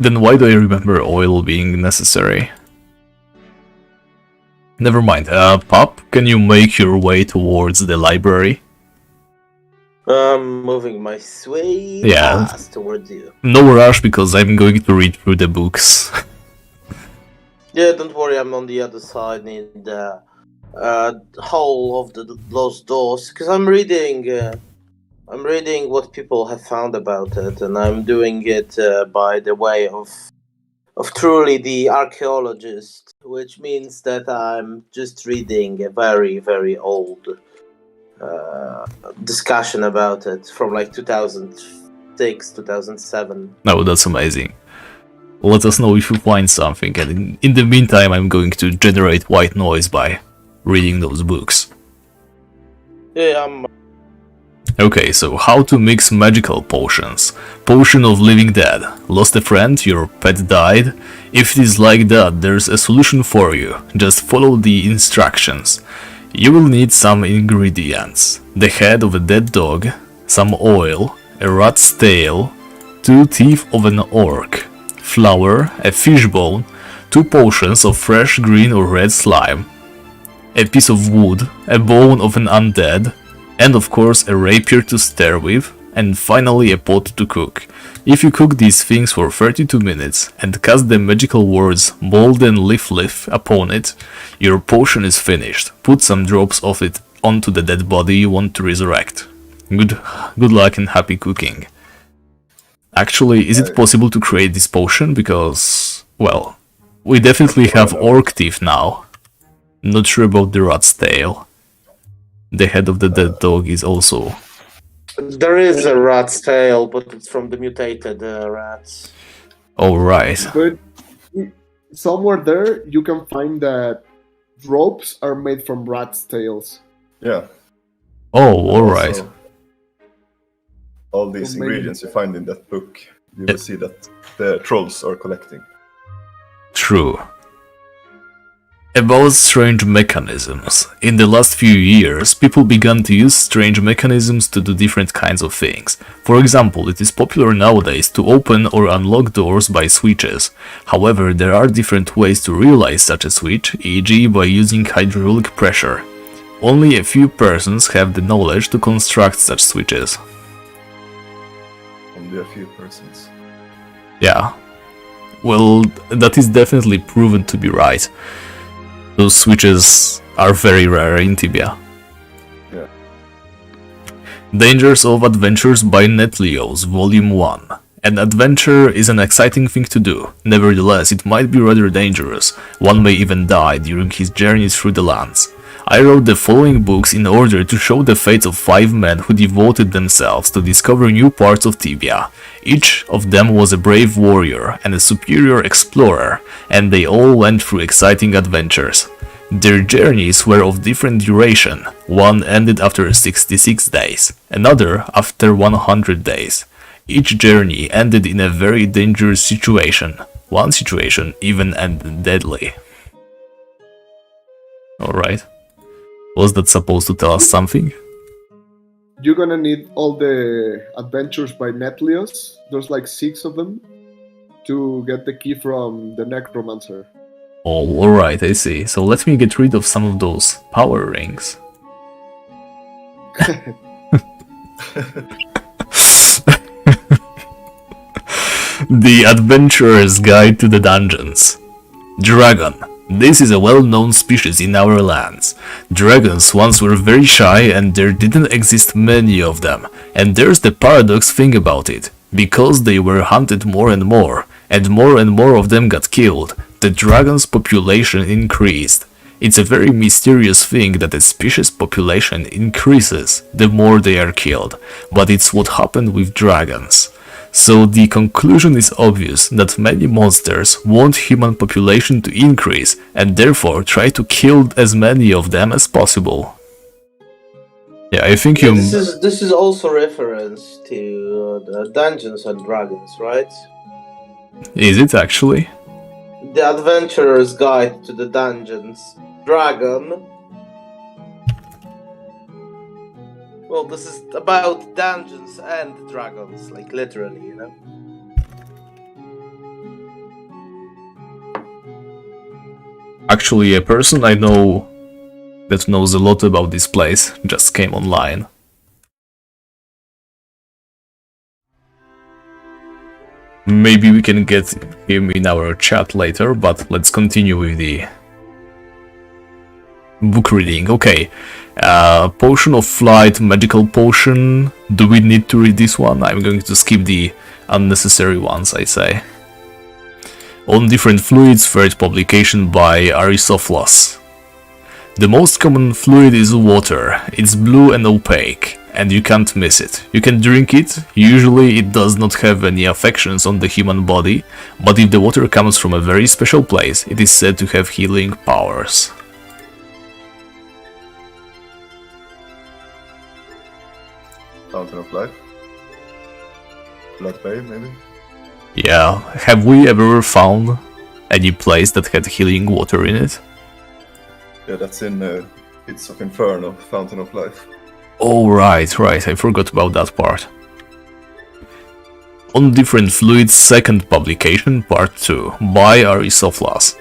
Then why do I remember oil being necessary? Never mind. Pop, can you make your way towards the library? I'm moving my sweet Yeah. ass towards you. No rush, because I'm going to read through the books. Yeah, don't worry, I'm on the other side in the hole of those doors, because I'm reading what people have found about it, and I'm doing it by the way of truly the archaeologist, which means that I'm just reading a very, very old discussion about it from like 2006, 2007. No, that's amazing. Let us know if you find something, and in the meantime I'm going to generate white noise by reading those books. Yeah, I'm... Okay, so how to mix magical potions. Potion of living dead. Lost a friend, your pet died. If it is like that, there's a solution for you. Just follow the instructions. You will need some ingredients. The head of a dead dog, some oil, a rat's tail, 2 teeth of an orc, flour, a fishbone, 2 potions of fresh green or red slime, a piece of wood, a bone of an undead, and of course a rapier to stir with, and finally a pot to cook. If you cook these things for 32 minutes and cast the magical words mold and leaf upon it, your potion is finished. Put some drops of it onto the dead body you want to resurrect. Good luck and happy cooking. Actually, is it possible to create this potion? Because, well, we definitely have orc teeth now. Not sure about the rat's tail. The head of the dead dog is also... There is a rat's tail, but it's from the mutated rats. Oh, right. But somewhere there, you can find that ropes are made from rat's tails. Yeah. Oh, alright. Also, all these Well, maybe- ingredients you find in that book, you will see that the trolls are collecting. True. About strange mechanisms. In the last few years, people began to use strange mechanisms to do different kinds of things. For example, it is popular nowadays to open or unlock doors by switches. However, there are different ways to realize such a switch, e.g. by using hydraulic pressure. Only a few persons have the knowledge to construct such switches. Only a few persons. Yeah. Well, that is definitely proven to be right. Those switches are very rare in Tibia. Yeah. Dangers of Adventures by Netlios, Volume 1. An adventure is an exciting thing to do. Nevertheless, it might be rather dangerous. One may even die during his journeys through the lands. I wrote the following books in order to show the fates of 5 men who devoted themselves to discover new parts of Tibia. Each of them was a brave warrior and a superior explorer, and they all went through exciting adventures. Their journeys were of different duration. One ended after 66 days, another after 100 days. Each journey ended in a very dangerous situation. One situation even ended deadly. Alright. Was that supposed to tell us something? You're gonna need all the adventures by Netlios. There's like 6 of them to get the key from the Necromancer. Oh, alright, I see. So let me get rid of some of those power rings. The Adventurer's Guide to the Dungeons. Dragon. This is a well-known species in our lands. Dragons once were very shy and there didn't exist many of them. And there's the paradox thing about it. Because they were hunted more and more of them got killed, the dragon's population increased. It's a very mysterious thing that a species' population increases the more they are killed, but it's what happened with dragons. So the conclusion is obvious that many monsters want human population to increase and therefore try to kill as many of them as possible. Yeah, I think you... This is also reference to the Dungeons and Dragons, right? Is it actually? The Adventurer's Guide to the Dungeons. Dragon. Well, this is about dungeons and dragons, like literally, you know? Actually, a person I know that knows a lot about this place just came online. Maybe we can get him in our chat later, but let's continue with the book reading. Okay, Potion of Flight, Magical Potion. Do we need to read this one? I'm going to skip the unnecessary ones, I say. On Different Fluids, third publication by Arisophilos. The most common fluid is water. It's blue and opaque, and you can't miss it. You can drink it. Usually it does not have any affections on the human body, but if the water comes from a very special place, it is said to have healing powers. Fountain of Life? Blood Bay, maybe? Yeah, have we ever found any place that had healing water in it? Yeah, that's in Pits of Inferno, Fountain of Life. Oh, right, I forgot about that part. On Different Fluids, second publication, part 2, by Arisophilos.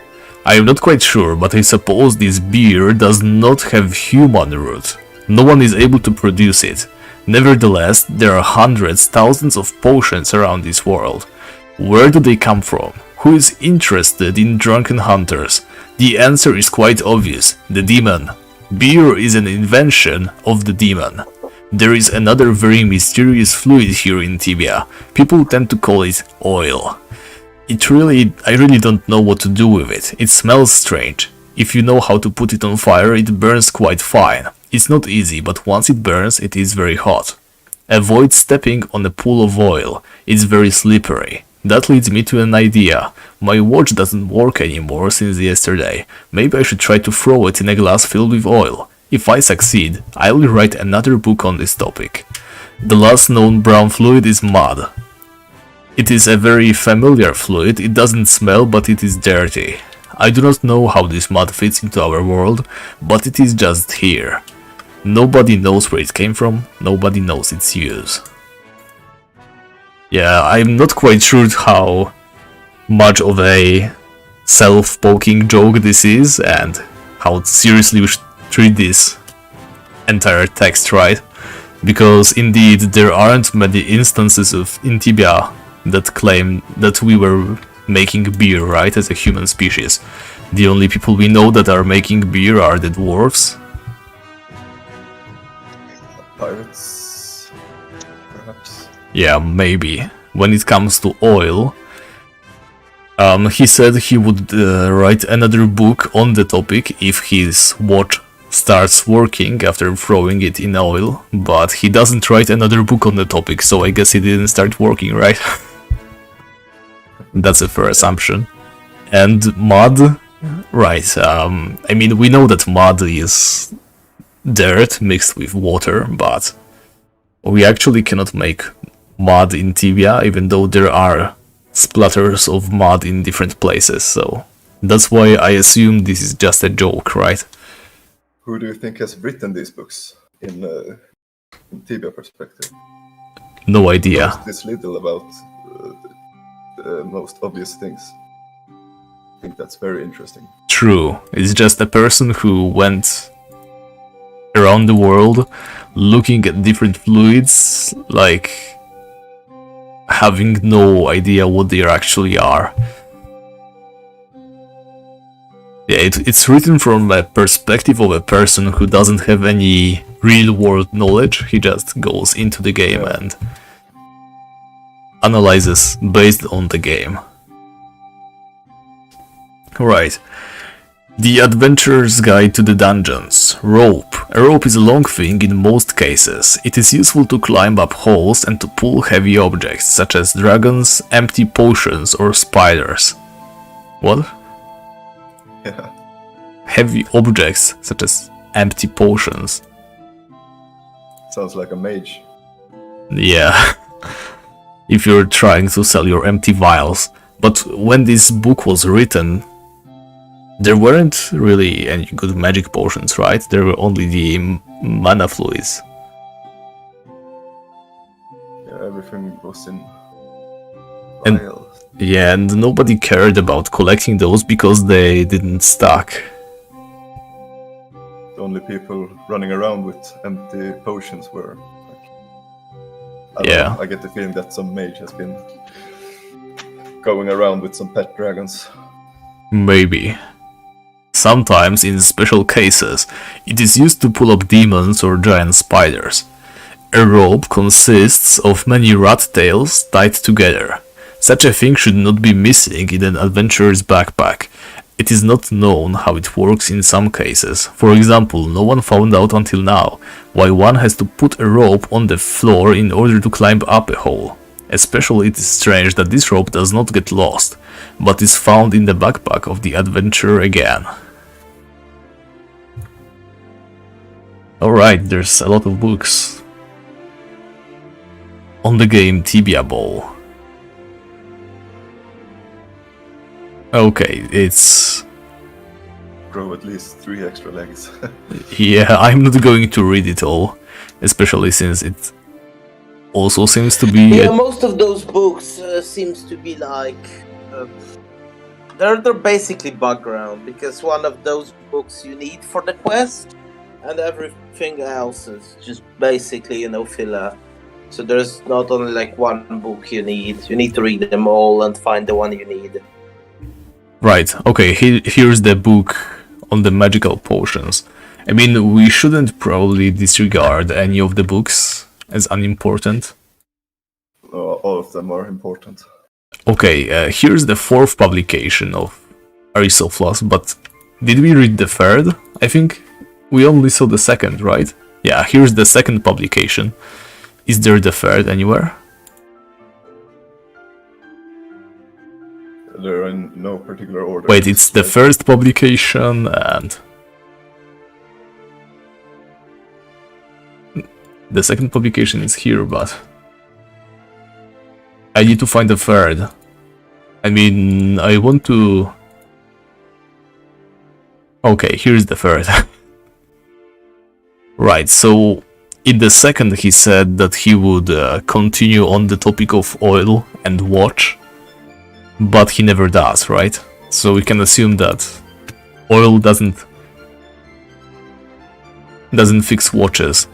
I am not quite sure, but I suppose this beer does not have human root. No one is able to produce it. Nevertheless, there are hundreds, thousands of potions around this world. Where do they come from? Who is interested in drunken hunters? The answer is quite obvious: the demon. Beer is an invention of the demon. There is another very mysterious fluid here in Tibia. People tend to call it oil. I really don't know what to do with it. It smells strange. If you know how to put it on fire, it burns quite fine. It's not easy, but once it burns, it is very hot. Avoid stepping on a pool of oil. It's very slippery. That leads me to an idea. My watch doesn't work anymore since yesterday. Maybe I should try to throw it in a glass filled with oil. If I succeed, I will write another book on this topic. The last known brown fluid is mud. It is a very familiar fluid. It doesn't smell, but it is dirty. I do not know how this mud fits into our world, but it is just here. Nobody knows where it came from, nobody knows its use. Yeah, I'm not quite sure how much of a self-poking joke this is, and how seriously we should treat this entire text, right? Because indeed, there aren't many instances in Tibia that claim that we were making beer, right, as a human species. The only people we know that are making beer are the dwarves. Pirates, perhaps? Yeah, maybe. When it comes to oil, he said he would write another book on the topic if his watch starts working after throwing it in oil, but he doesn't write another book on the topic, so I guess he didn't start working, right? That's a fair assumption. And mud, right, I mean, we know that mud is dirt mixed with water, but we actually cannot make mud in Tibia, even though there are splatters of mud in different places, so that's why I assume this is just a joke, right? Who do you think has written these books in Tibia perspective? No idea. Knows this little about the most obvious things. I think that's very interesting. True, it's just a person who went around the world looking at different fluids, like having no idea what they actually are. Yeah, it's written from a perspective of a person who doesn't have any real world knowledge. He just goes into the game and analyzes based on the game. Right. The Adventurer's Guide to the Dungeons. Rope. A rope is a long thing in most cases. It is useful to climb up holes and to pull heavy objects, such as dragons, empty potions, or spiders. What? Yeah. Heavy objects, such as empty potions. Sounds like a mage. Yeah. If you're trying to sell your empty vials. But when this book was written, there weren't really any good magic potions, right? There were only the mana fluids. Yeah, everything was in And- vials. Yeah, and nobody cared about collecting those because they didn't stack. The only people running around with empty potions were like, I don't Yeah. know, I get the feeling that some mage has been going around with some pet dragons. Maybe. Sometimes, in special cases, it is used to pull up demons or giant spiders. A rope consists of many rat tails tied together. Such a thing should not be missing in an adventurer's backpack. It is not known how it works in some cases. For example, no one found out until now why one has to put a rope on the floor in order to climb up a hole. Especially it is strange that this rope does not get lost, but is found in the backpack of the adventurer again. Alright, there's a lot of books. On the game Tibia Bowl. Okay, it's... Grow at least 3 extra legs. Yeah, I'm not going to read it all, especially since it also seems to be... Yeah, most of those books seems to be like they're basically background, because one of those books you need for the quest, and everything else is just basically filler. So there's not only like one book you need to read them all and find the one you need. Right, okay, here's the book on the magical potions. I mean, we shouldn't probably disregard any of the books as unimportant. All of them are important. Okay, here's the 4th publication of Arisoflos, but did we read the 3rd? I think we only saw the 2nd, right? Yeah, here's the 2nd publication. Is there the 3rd anywhere? They're in no particular order. Wait, it's the 1st publication and... The 2nd publication is here, but... I need to find the 3rd. I mean, I want to... Okay, here's the 3rd. Right, so... In the 2nd he said that he would continue on the topic of oil and watch. But he never does, right? So we can assume that oil doesn't fix watches.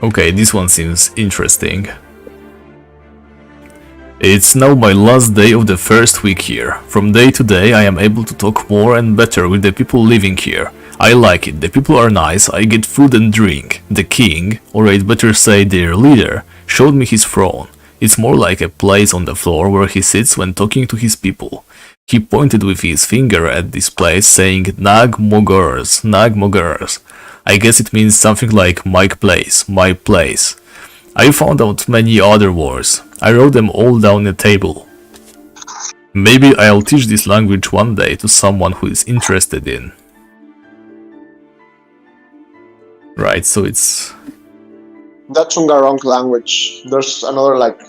Okay, this one seems interesting. It's now my last day of the 1st week here. From day to day I am able to talk more and better with the people living here. I like it, the people are nice, I get food and drink. The king, or I'd better say their leader, showed me his throne. It's more like a place on the floor where he sits when talking to his people. He pointed with his finger at this place, saying Nag Mogurs, Nag Mogurs. I guess it means something like my place, my place. I found out many other words. I wrote them all down a table. Maybe I'll teach this language one day to someone who is interested in. Right, so it's... That's Ungarong language. There's another like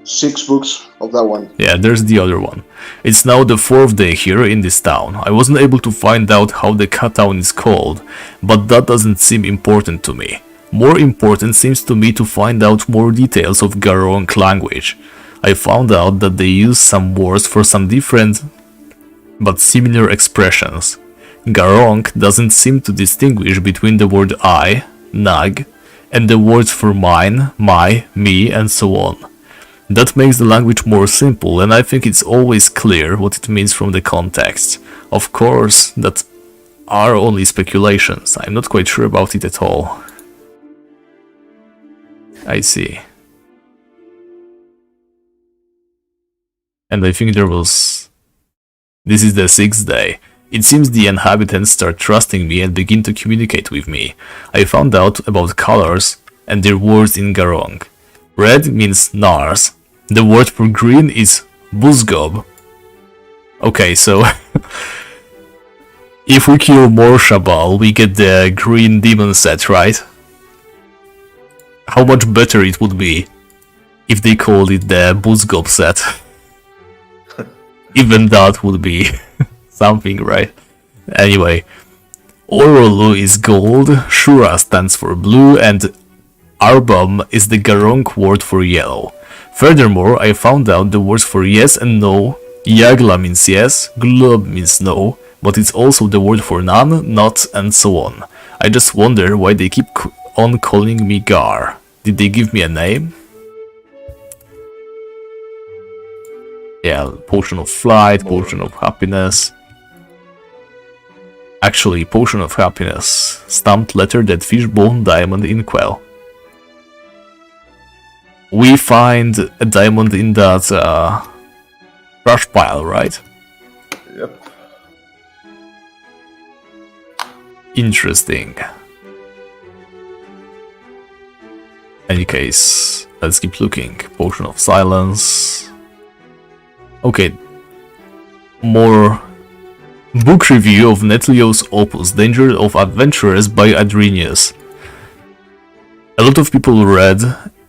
6 books of that one. Yeah, there's the other one. It's now the 4th day here in this town. I wasn't able to find out how the cat town is called, but that doesn't seem important to me. More important seems to me to find out more details of Garong language. I found out that they use some words for some different but similar expressions. Garong doesn't seem to distinguish between the word I, nag, and the words for mine, my, me, and so on. That makes the language more simple, and I think it's always clear what it means from the context. Of course, that are only speculations. I'm not quite sure about it at all. I see. And I think there was... This is the 6th day. It seems the inhabitants start trusting me and begin to communicate with me. I found out about colors and their words in Garong. Red means Nars. The word for green is Buzgob. Okay, so... if we kill more Shabal, we get the green demon set, right? How much better it would be if they called it the Buzgob set. Even that would be something, right? Anyway, Orolu is gold, Shura stands for blue, and Arbam is the Garong word for yellow. Furthermore, I found out the words for yes and no. Yagla means yes, Glub means no, but it's also the word for none, not, and so on. I just wonder why they keep on calling me Gar. Did they give me a name? Yeah, potion of flight, potion of happiness. Actually, potion of happiness. Stamped letter that fishbone diamond inkwell. We find a diamond in that trash pile, right? Yep. Interesting. Any case, let's keep looking. Potion of silence. Okay. More book review of Netlio's opus, Danger of Adventurers by Adrenius. A lot of people read,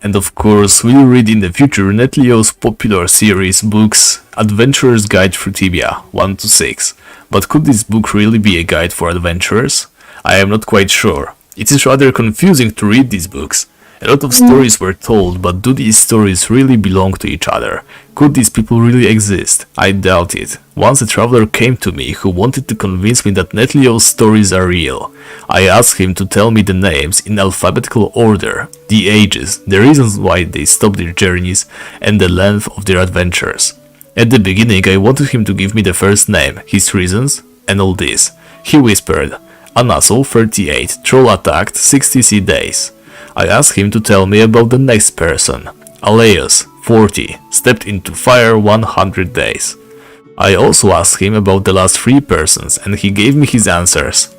and of course will read in the future, Netlio's popular series books Adventurer's Guide through Tibia 1-6. But could this book really be a guide for adventurers? I am not quite sure. It is rather confusing to read these books. A lot of stories were told, but do these stories really belong to each other? Could these people really exist? I doubt it. Once a traveler came to me who wanted to convince me that Netlio's stories are real. I asked him to tell me the names in alphabetical order, the ages, the reasons why they stopped their journeys, and the length of their adventures. At the beginning I wanted him to give me the first name, his reasons, and all this. He whispered, Anasol 38, troll attacked 60 days. I asked him to tell me about the next person. Aleus, 40, stepped into fire 100 days. I also asked him about the last 3 persons, and he gave me his answers.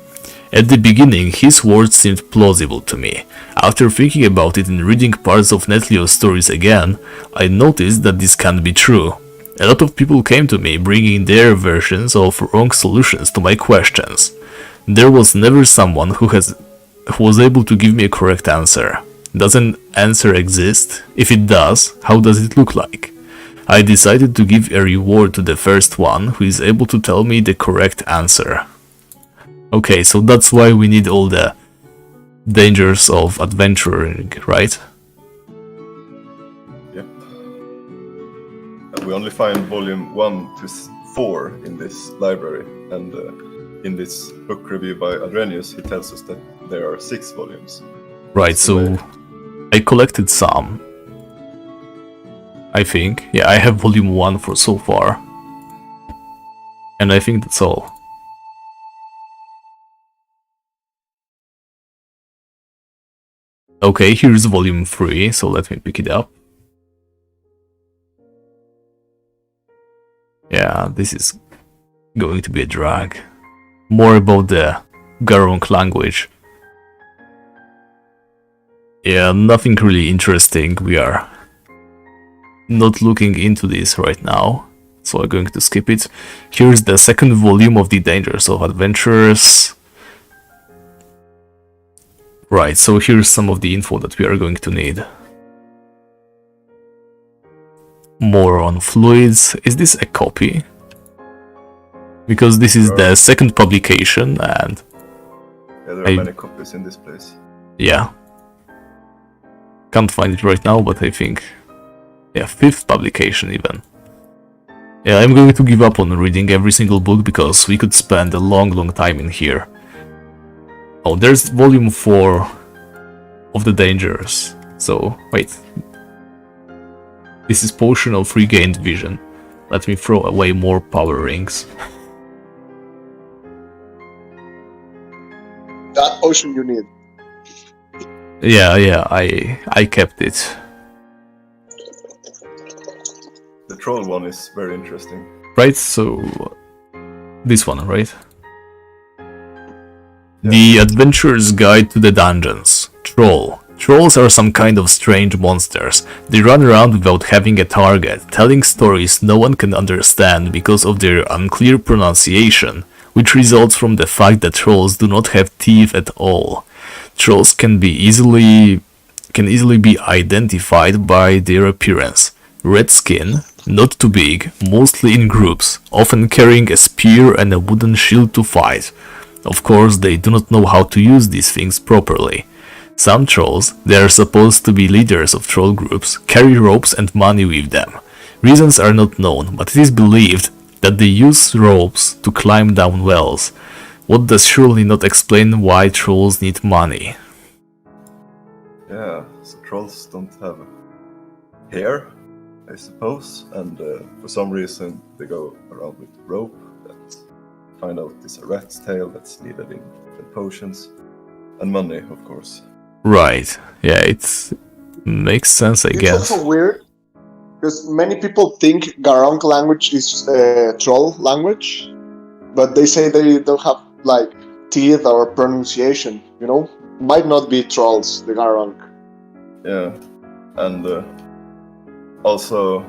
At the beginning, his words seemed plausible to me. After thinking about it and reading parts of Netlio's stories again, I noticed that this can't be true. A lot of people came to me bringing their versions of wrong solutions to my questions. There was never someone who was able to give me a correct answer. Does an answer exist? If it does, how does it look like? I decided to give a reward to the first one who is able to tell me the correct answer. Okay, so that's why we need all the dangers of adventuring, right? Yep. And we only find volume 1-4 in this library, and in this book review by Adrenius, he tells us that there are 6 volumes. Right, so I collected some. I think. Yeah, I have volume 1 for so far. And I think that's all. Okay, here's volume 3, so let me pick it up. Yeah, this is going to be a drag. More about the Garong language. Yeah, nothing really interesting. We are not looking into this right now, so I'm going to skip it. Here's the second volume of the Dangers of Adventurers. Right, so here's some of the info that we are going to need. More on fluids. Is this a copy? Because this is the second publication, and Yeah, there are many copies in this place. yeah, can't find it right now, but I think, yeah, 5th publication even. Yeah, I'm going to give up on reading every single book because we could spend a long time in here. Oh, there's volume 4 of the Dangers. So, wait. This is Potion of Regained Vision. Let me throw away more power rings. That potion you need. Yeah, I kept it. The troll one is very interesting. Right, so this one, right? The Adventurer's Guide to the Dungeons. Troll. Trolls are some kind of strange monsters. They run around without having a target, telling stories no one can understand because of their unclear pronunciation, which results from the fact that trolls do not have teeth at all. Trolls can easily be identified by their appearance. Red skin, not too big, mostly in groups, often carrying a spear and a wooden shield to fight. Of course, they do not know how to use these things properly. Some trolls, they are supposed to be leaders of troll groups, carry ropes and money with them. Reasons are not known, but it is believed that they use ropes to climb down wells. What does surely not explain why trolls need money. Yeah, so trolls don't have hair, I suppose, and for some reason they go around with rope that find out is a rat's tail that's needed in potions, and money, of course. Right, yeah, it makes sense, I guess. It's also weird, because many people think Garong language is troll language, but they say they don't have, like, teeth or pronunciation, you know? Might not be trolls, the Garong. Yeah, and also,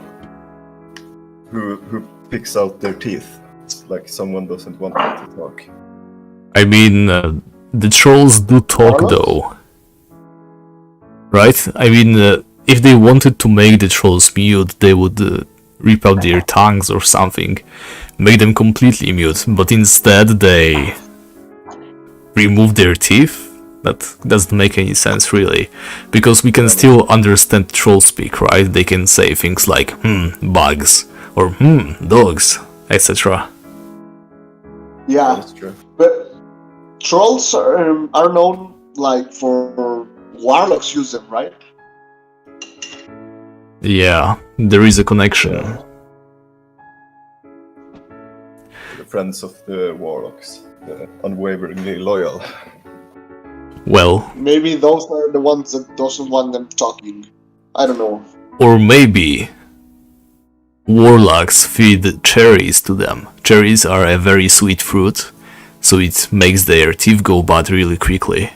who picks out their teeth? It's like someone doesn't want them to talk. I mean, the trolls do talk though. Right? I mean, if they wanted to make the trolls mute, they would rip out their tongues or something, make them completely mute, but instead they remove their teeth? That doesn't make any sense, really, because we can still understand troll speak, right? They can say things like, bugs, or dogs, etc. Yeah, That's true. but trolls are known, like, for warlocks use them, right? Yeah, there is a connection. The friends of the warlocks, the unwaveringly loyal. Well, Maybe those are the ones that doesn't want them talking. I don't know. or maybe warlocks feed cherries to them. Cherries are a very sweet fruit, so it makes their teeth go bad really quickly.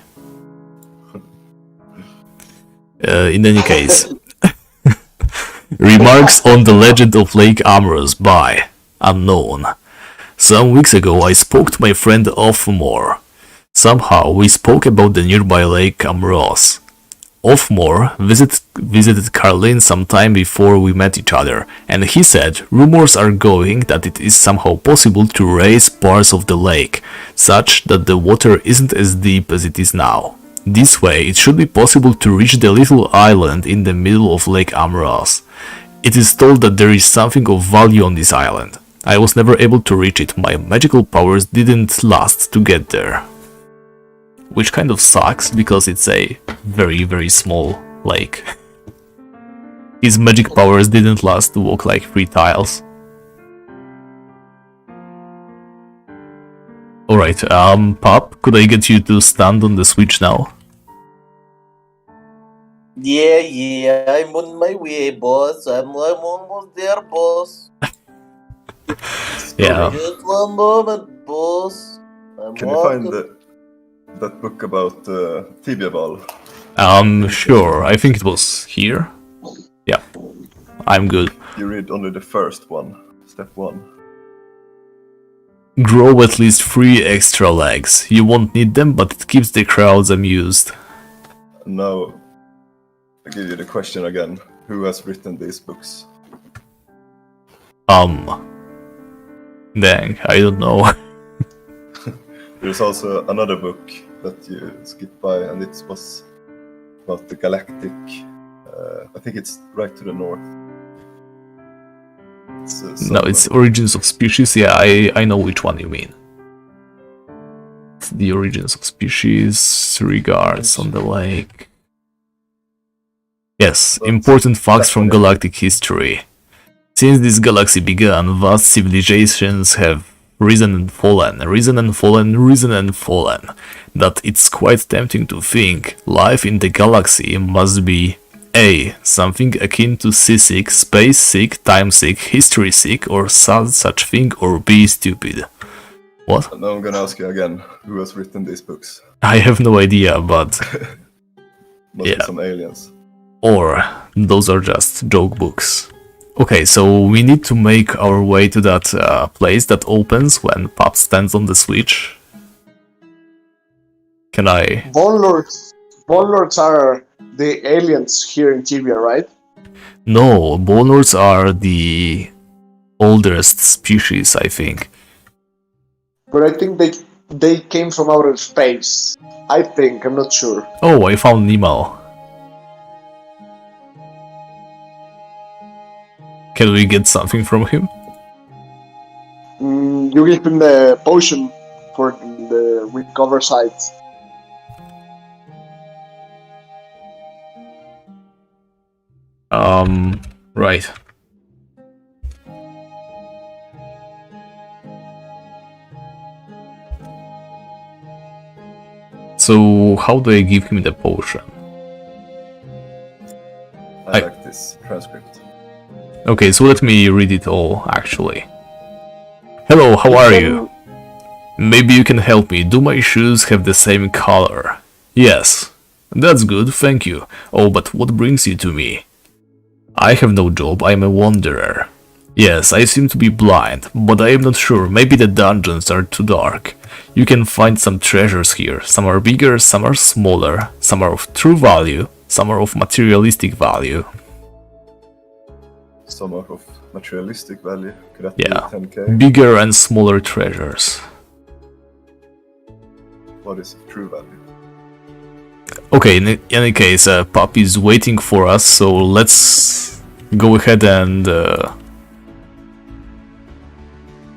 In any case, remarks on the legend of Lake Amorous by Unknown. Some weeks ago I spoke to my friend Offmore. Somehow we spoke about the nearby Lake Amorous. Offmore visited Carlin some time before we met each other, and he said rumors are going that it is somehow possible to raise parts of the lake, such that the water isn't as deep as it is now. This way it should be possible to reach the little island in the middle of Lake Amorous. It is told that there is something of value on this island. I was never able to reach it, my magical powers didn't last to get there. Which kind of sucks, because it's a very small lake. His magic powers didn't last to walk like 3 tiles. Alright, Pop, could I get you to stand on the switch now? Yeah, I'm on my way, boss. I'm almost there, boss. Yeah. Just one moment, boss. Can you find that book about Tibia Ball? Sure, I think it was here. Yeah, I'm good. You read only the first one, step 1. Grow at least 3 extra legs. You won't need them, but it keeps the crowds amused. Now, I give you the question again. Who has written these books? Dang, I don't know. There's also another book that you skipped by, and it was about the galactic. I think it's right to the north. No, it's Origins of Species. Yeah, I know which one you mean. It's the Origins of Species, Regards on the Lake. Yes, important facts from galactic history. Since this galaxy began, vast civilizations have risen and fallen, risen and fallen, risen and fallen. That it's quite tempting to think life in the galaxy must be A. Something akin to seasick, space sick, time sick, history sick, or such thing, or B. Stupid. What? Now I'm gonna ask you again, who has written these books? I have no idea, but Must be some aliens. or those are just joke books. Okay, so we need to make our way to that place that opens when Pop stands on the switch. Can I? Bone Lords are the aliens here in Tibia, right? No, Bone Lords are the oldest species, I think. But I think they came from outer space. I think, I'm not sure. Oh, I found Nemo. Can we get something from him? You give him the potion for the recover site. Right. So, how do I give him the potion? I like this transcript. Okay, so let me read it all, actually. Hello, how are you? Maybe you can help me. Do my shoes have the same color? Yes. That's good, thank you. Oh, but what brings you to me? I have no job, I'm a wanderer. Yes, I seem to be blind, but I am not sure. Maybe the dungeons are too dark. You can find some treasures here. Some are bigger, some are smaller. Some are of true value, some are of materialistic value. Some are of materialistic value. Could that Yeah, be 10k? bigger and smaller treasures. What is of true value? Okay, in any case, Puppy is waiting for us, so let's go ahead and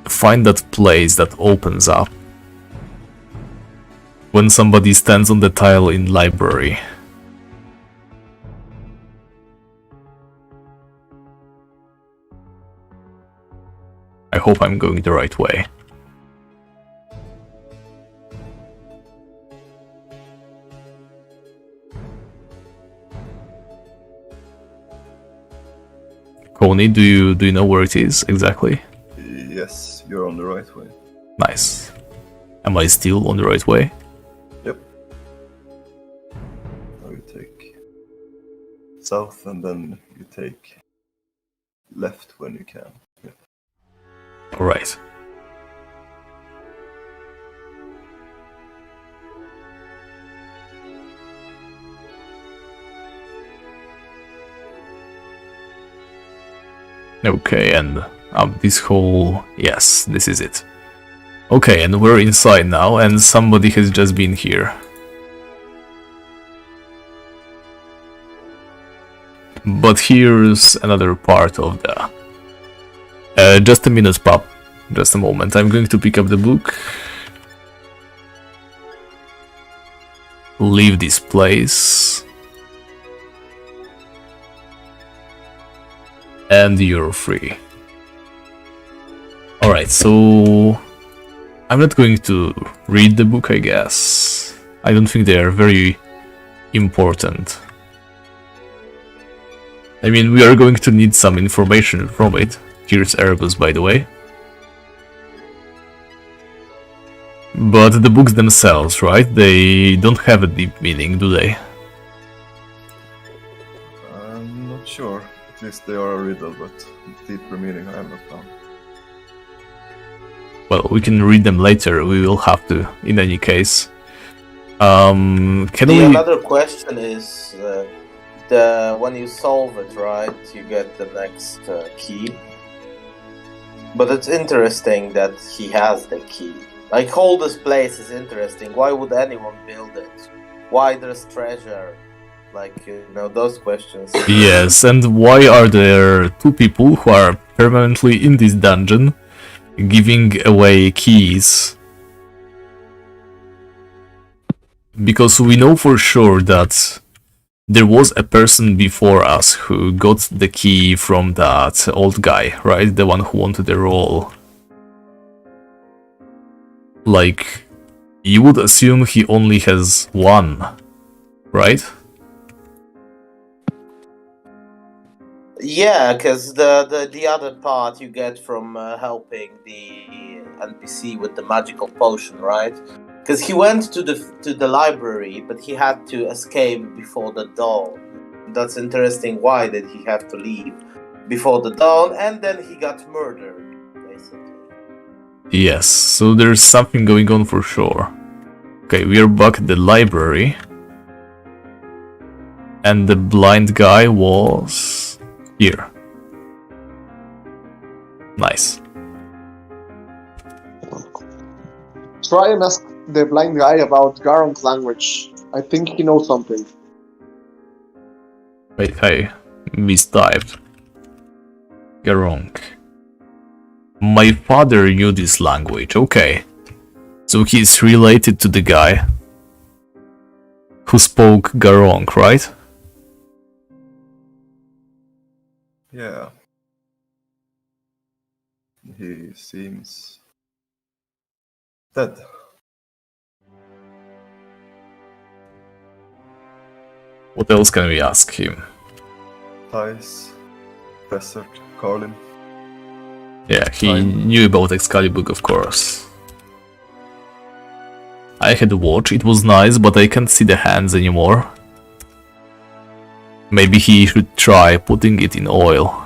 find that place that opens up when somebody stands on the tile in library. I hope I'm going the right way. Coney, do you know where it is exactly? Yes, you're on the right way. Nice. Am I still on the right way? Yep. Now you take south and then you take left when you can. Yep. Alright. Okay, and this whole... yes, this is it. Okay, and we're inside now, and somebody has just been here. But here's another part of the... just a minute, Pop. Just a moment, I'm going to pick up the book. Leave this place. And you're free. Alright, so... I'm not going to read the book, I guess. I don't think they are very important. I mean, we are going to need some information from it. Here's Erebus, by the way. But the books themselves, right? They don't have a deep meaning, do they? I'm not sure. At least they are a riddle, but deeper meaning I have not found. Well, we can read them later, we will have to, in any case. Can we... Another question is when you solve it, right, you get the next key. But it's interesting that he has the key. Like, all this place is interesting. Why would anyone build it? Why there's treasure? Like, those questions. Yes, and why are there two people who are permanently in this dungeon giving away keys? Because we know for sure that there was a person before us who got the key from that old guy, right? The one who wanted the role. Like, you would assume he only has one, right? Yeah, because the other part you get from helping the NPC with the magical potion, right? Because he went to the library, but he had to escape before the dawn. That's interesting. Why did he have to leave before the dawn? And then he got murdered, basically. Yes, so there's something going on for sure. Okay, we are back at the library. And the blind guy was here. Nice. Try and ask the blind guy about Garon's language. I think he knows something. Wait, I mistyped. Garong. My father knew this language, okay. So he's related to the guy who spoke Garong, right? Yeah. He seems dead. What else can we ask him? Ties, Desert, Carlin. Yeah, he knew about Excalibur, of course. I had a watch, it was nice, but I can't see the hands anymore. Maybe he should try putting it in oil.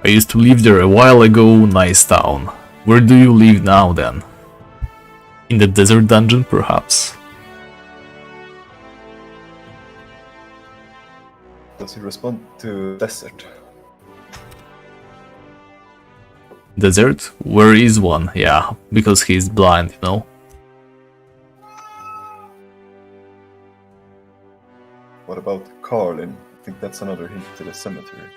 I used to live there a while ago, nice town. Where do you live now then? In the desert dungeon, perhaps? Does he respond to Desert? Desert? Where is one? Yeah, because he's blind, you know? What about Carlin? I think that's another hint to the cemetery.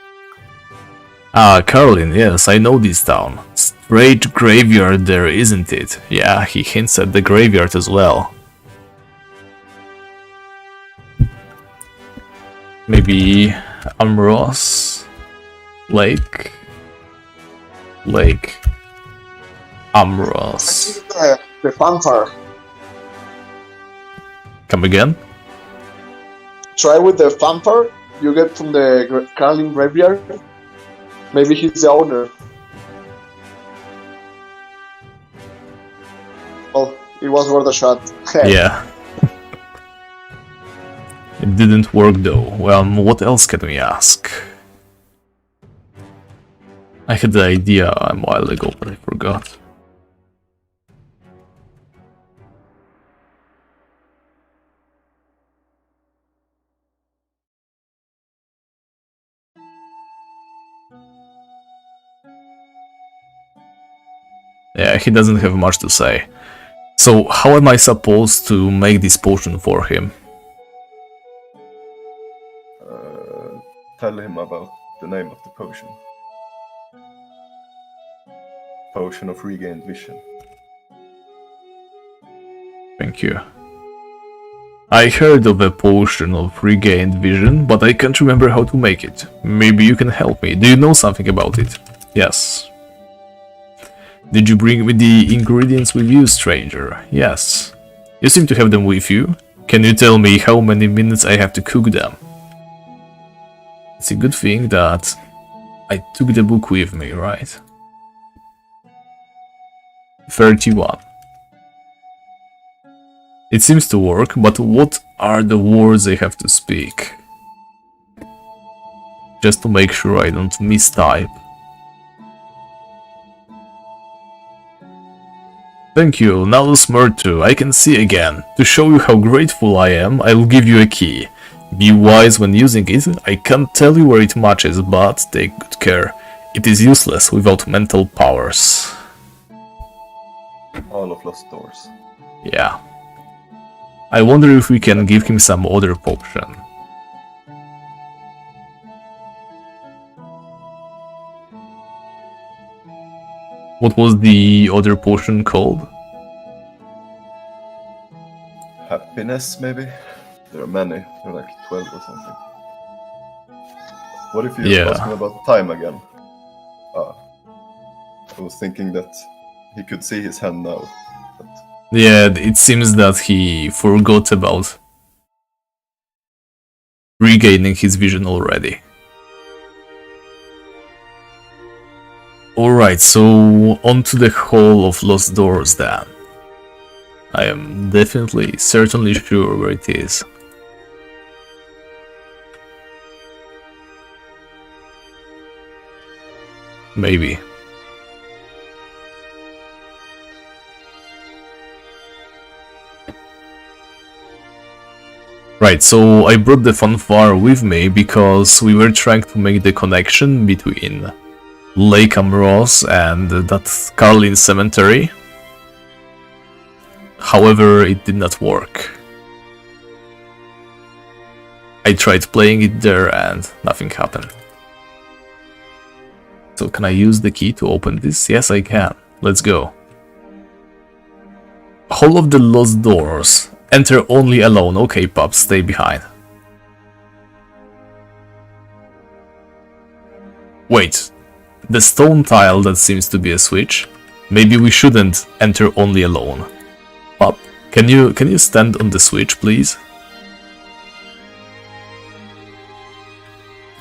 Ah, Carlin, yes, I know this town. Strange graveyard there, isn't it? Yeah, he hints at the graveyard as well. Maybe Amros Lake? Lake Amros. The fanfare. Come again? Try with the fanfare you get from the Carlin graveyard. Maybe he's the owner. Well, it was worth a shot. Yeah. It didn't work though. Well, what else can we ask? I had the idea a while ago, but I forgot. Yeah, he doesn't have much to say. So, how am I supposed to make this potion for him? Tell him about the name of the potion. Potion of Regained Vision. Thank you. I heard of a potion of regained vision, but I can't remember how to make it. Maybe you can help me. Do you know something about it? Yes. Did you bring me the ingredients with you, stranger? Yes. You seem to have them with you. Can you tell me how many minutes I have to cook them? It's a good thing that I took the book with me, right? 31. It seems to work, but what are the words I have to speak? just to make sure I don't mistype. Thank you, now Smurtu, I can see again. To show you how grateful I am, I will give you a key. Be wise when using it, I can't tell you where it matches, but take good care. It is useless without mental powers. All of Lost Doors. Yeah. I wonder if we can give him some other potion. What was the other potion called? Happiness, maybe? There are many. There are like 12 or something. What if you ask him about time again? I was thinking that he could see his hand now. But... Yeah, it seems that he forgot about regaining his vision already. Alright, so on to the Hall of Lost Doors then. I am certainly sure where it is. Maybe. Right, so I brought the fanfare with me because we were trying to make the connection between Lake Amros and that Carlin cemetery. However, it did not work. I tried playing it there and nothing happened. So can I use the key to open this? Yes, I can. Let's go. Hall of the Lost Doors. Enter only alone. Okay, pup, stay behind. Wait. The stone tile that seems to be a switch. Maybe we shouldn't enter only alone. Pup, can you stand on the switch, please?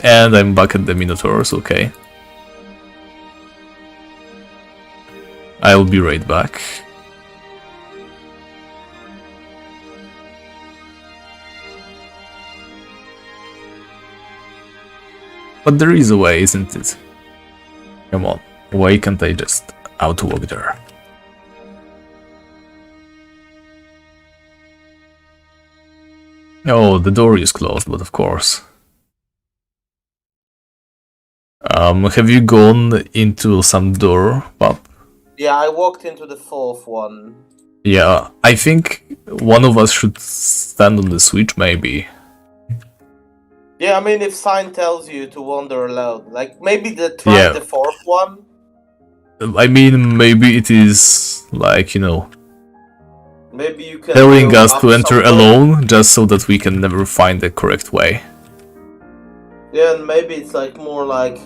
And I'm back at the Minotaurs, okay. I'll be right back. But there is a way, isn't it? Come on, why can't I just outwalk there? Oh, the door is closed, but of course. Have you gone into some door, pup? Yeah, I walked into the fourth one. Yeah, I think one of us should stand on the switch, maybe. Yeah, I mean, if sign tells you to wander alone, like maybe try the fourth one. I mean, maybe it is like, you know, maybe you can telling us to enter somewhere alone just so that we can never find the correct way. Yeah, and maybe it's like more like,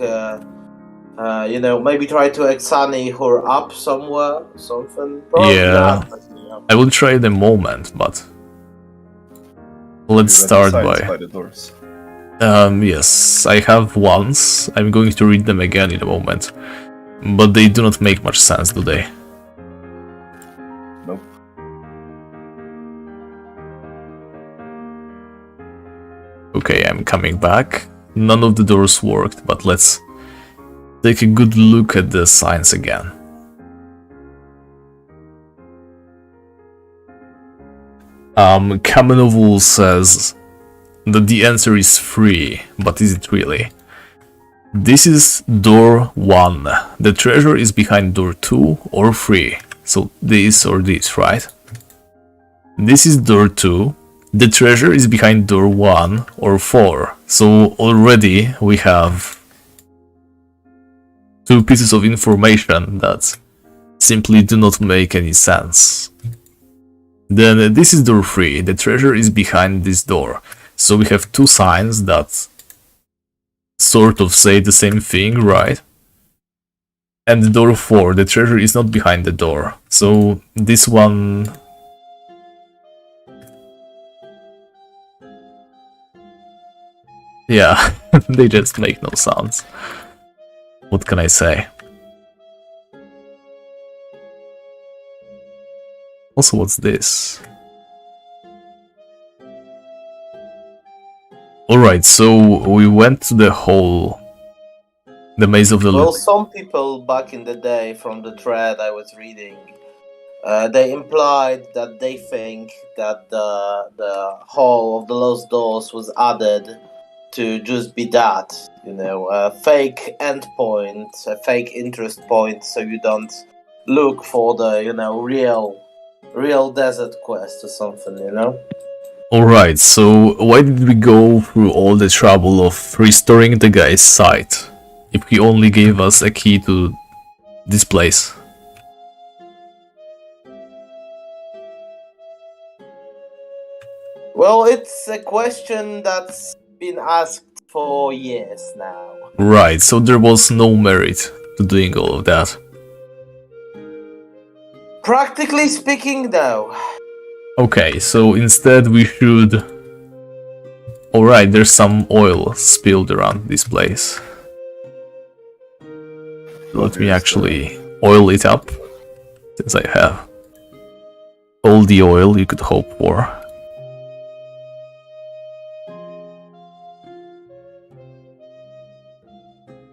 you know, maybe try to Exani her up somewhere, something. Probably Yeah, not. I will try in a moment, but let's start by the doors. Yes, I have once. I'm going to read them again in a moment. But they do not make much sense, do they? Nope. Okay, I'm coming back. None of the doors worked, but let's take a good look at the signs again. Kamenovul says that the answer is 3, but is it really? This is door 1. The treasure is behind door 2 or 3. So this or this, right? This is door 2. The treasure is behind door 1 or 4. So already we have 2 pieces of information that simply do not make any sense. Then this is door 3. The treasure is behind this door. So we have 2 signs that sort of say the same thing, right? And door 4, the treasure is not behind the door. So this one... yeah, they just make no sounds. What can I say? Also, what's this? Alright, so we went to the hole. The maze of the Well, some people back in the day from the thread I was reading, they implied that they think that the Hall of the Lost Doors was added to just be that, a fake endpoint, a fake interest point, so you don't look for the, real desert quest or something. Alright, so why did we go through all the trouble of restoring the guy's sight if he only gave us a key to this place? Well, it's a question that's been asked for years now. Right, so there was no merit to doing all of that. Practically speaking, no. Okay, so instead we should... Alright, there's some oil spilled around this place. Let me actually oil it up, since I have all the oil you could hope for.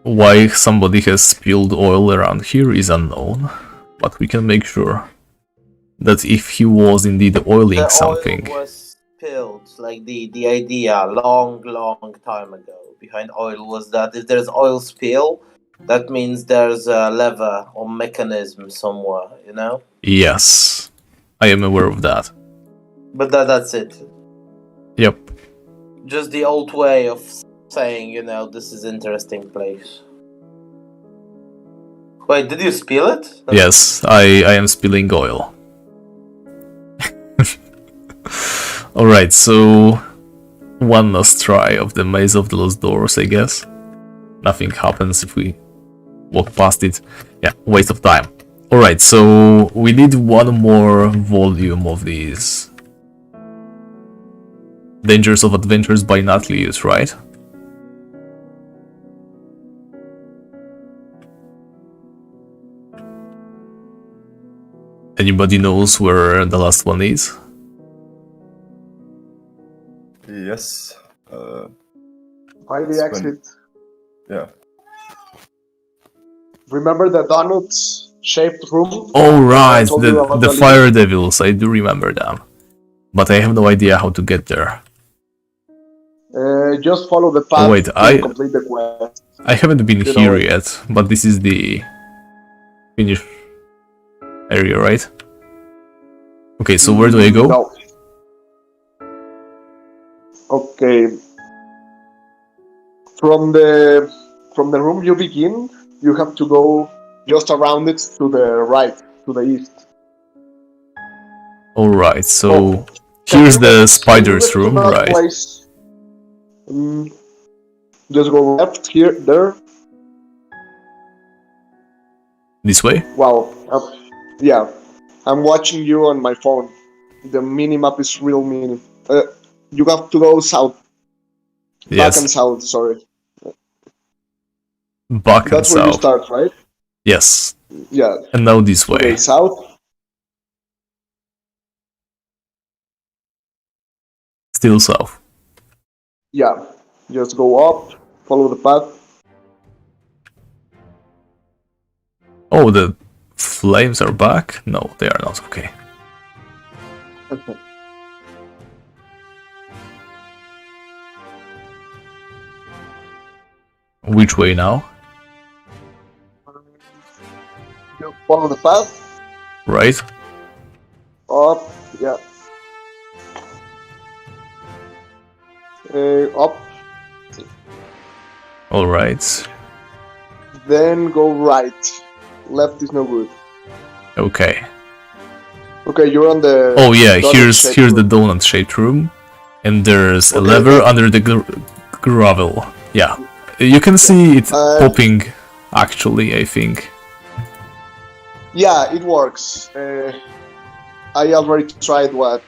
Why somebody has spilled oil around here is unknown, but we can make sure that if he was indeed oiling The something... oil was spilled, like the idea long time ago behind oil was that if there's oil spill, that means there's a lever or mechanism somewhere, Yes, I am aware of that. But that's it. Yep. Just the old way of saying, this is interesting place. Wait, did you spill it? Yes, I am spilling oil. Alright, so... one last try of the Maze of the Lost Doors, I guess. Nothing happens if we walk past it. Yeah, waste of time. Alright, so we need one more volume of these Dangers of Adventures by Natlius, right? Anybody knows where the last one is? Yes. By the It's when- exit. Yeah. Remember the donut-shaped room? Oh right, I told you about the the Fire Devils, I do remember them. But I have no idea how to get there. Just follow the path wait, to complete the quest. I haven't been You know here it. yet, but this is the finish area, right? Okay, so where do I go? No. Okay. From the room you begin, you have to go just around it to the right, to the east. Alright, so Oh. here's the Can spider's you room, get to that right? place? Just go left here, there. This way? Wow. Yeah. I'm watching you on my phone. The mini-map is real mini. You have to go south. Back and Yes, south, sorry. back and That's where you south. start, right? Yes, Yeah. and now this Okay, way. south. Still south. Yeah. Just go up, follow the path. Oh, the flames are back? No, they are not, okay. Which way now? You follow the path. Right? Up, yeah. Up, Alright. then go right. Left is no good. Okay. Okay, you're on the. Oh yeah, donut-shaped here's the room. donut-shaped room, and there's a Okay. lever under the gravel. Yeah, you can see it popping. Actually, I think. Yeah, it works. I already tried what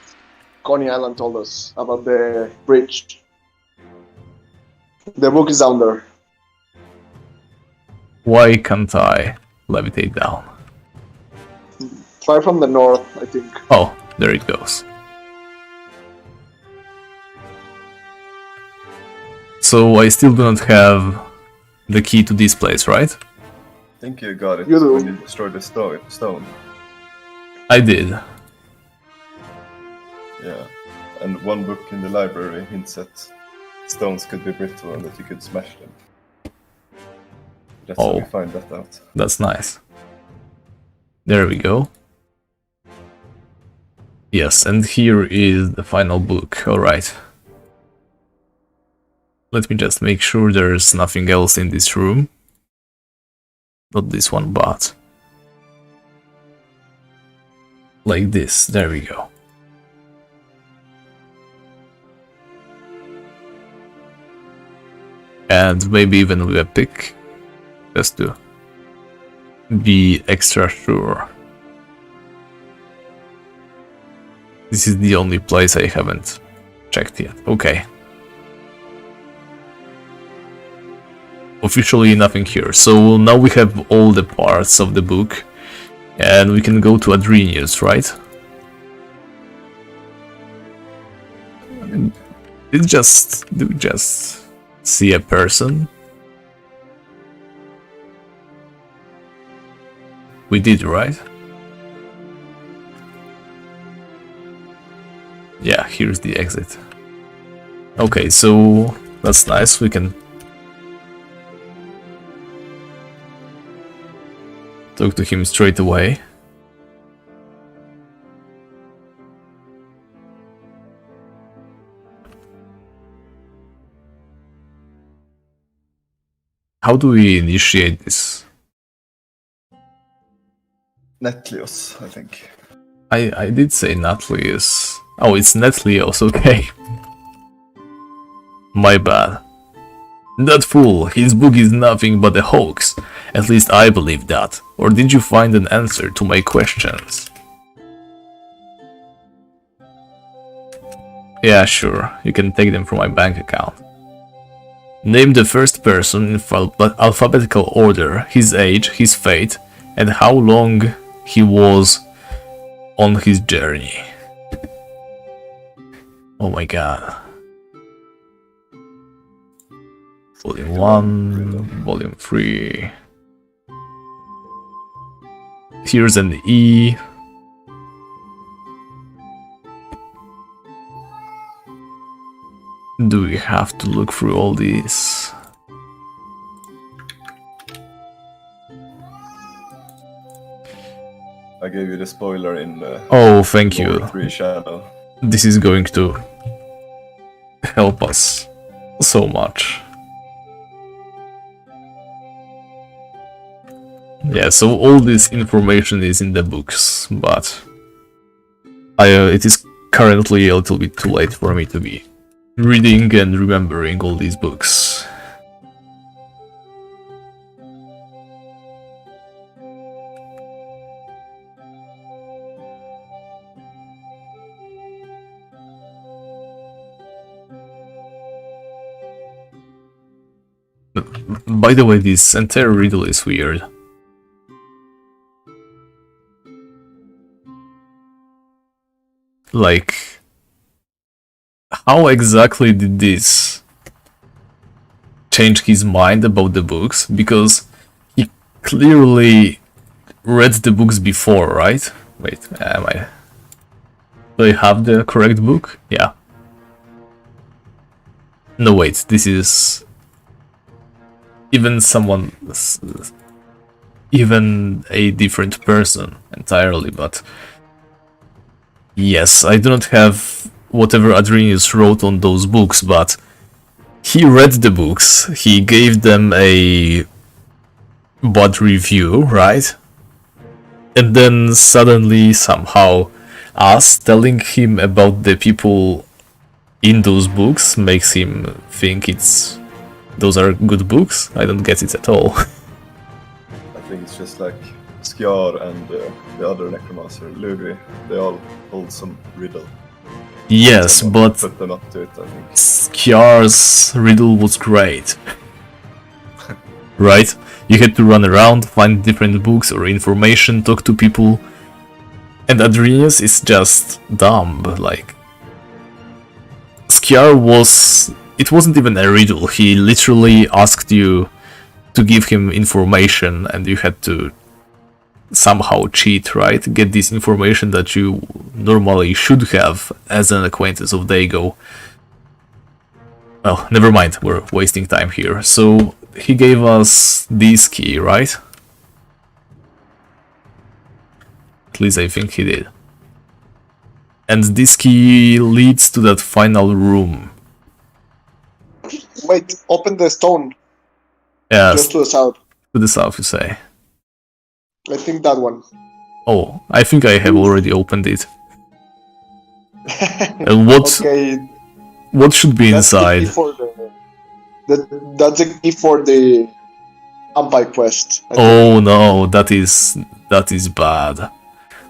Coney Island told us about the bridge. The book is down there. Why can't I levitate down? Try from the north, I think. Oh, there it goes. So I still do not have the key to this place, right? I think you got it You do. when you destroyed the stone. I did. Yeah. And one book in the library hints that stones could be brittle and that you could smash them. That's how we find that out. That's nice. There we go. Yes, and here is the final book. Alright. Let me just make sure there's nothing else in this room. Not this one, but... like this. There we go. And maybe even with a pick. Just to be extra sure. This is the only place I haven't checked yet. Okay. Officially nothing here. So now we have all the parts of the book. And we can go to Adrenius, right? Did we just see a person? We did, right? Yeah, here's the exit. Okay, so that's nice. We can talk to him straight away. How do we initiate this? Netlios, I think. I did say Natlius. Oh, it's Netlios, okay. My bad. That fool, his book is nothing but a hoax. At least I believe that. Or did you find an answer to my questions? Yeah, sure. You can take them from my bank account. Name the first person in alphabetical order, his age, his fate, and how long he was on his journey. Oh my god. Volume 1, Volume 3. Here's an E. Do we have to look through all these? I gave you the spoiler in the Oh, thank you. 3 channel. This is going to help us so much. Yeah, so all this information is in the books, but it is currently a little bit too late for me to be reading and remembering all these books. By the way, this entire riddle is weird. Like, how exactly did this change his mind about the books? Because he clearly read the books before, right? Wait, do I have the correct book? Yeah. No, wait, this is even a different person entirely, but yes, I do not have whatever Adrenius wrote on those books, but he read the books, he gave them a bad review, right? And then suddenly, somehow, us telling him about the people in those books makes him think those are good books? I don't get it at all. I think it's just like Skjar and the other necromancer, Lugri, they all hold some riddle. Yes, but put them up to it, I think. Skjar's riddle was great. Right? You had to run around, find different books or information, talk to people. And Adrenius is just dumb, like... Skjar was it wasn't even a riddle. He literally asked you to give him information, and you had to somehow cheat, right? Get this information that you normally should have as an acquaintance of Dago. Well, never mind, we're wasting time here. So he gave us this key, right? At least I think he did. And this key leads to that final room. Wait, open the stone. Yes, Just to the south. to the south, you say. I think that one. Oh, I think I have already opened it. And Okay, what should be that's the key inside? for that's the key for the Vampire quest. I think. Oh no, that is bad.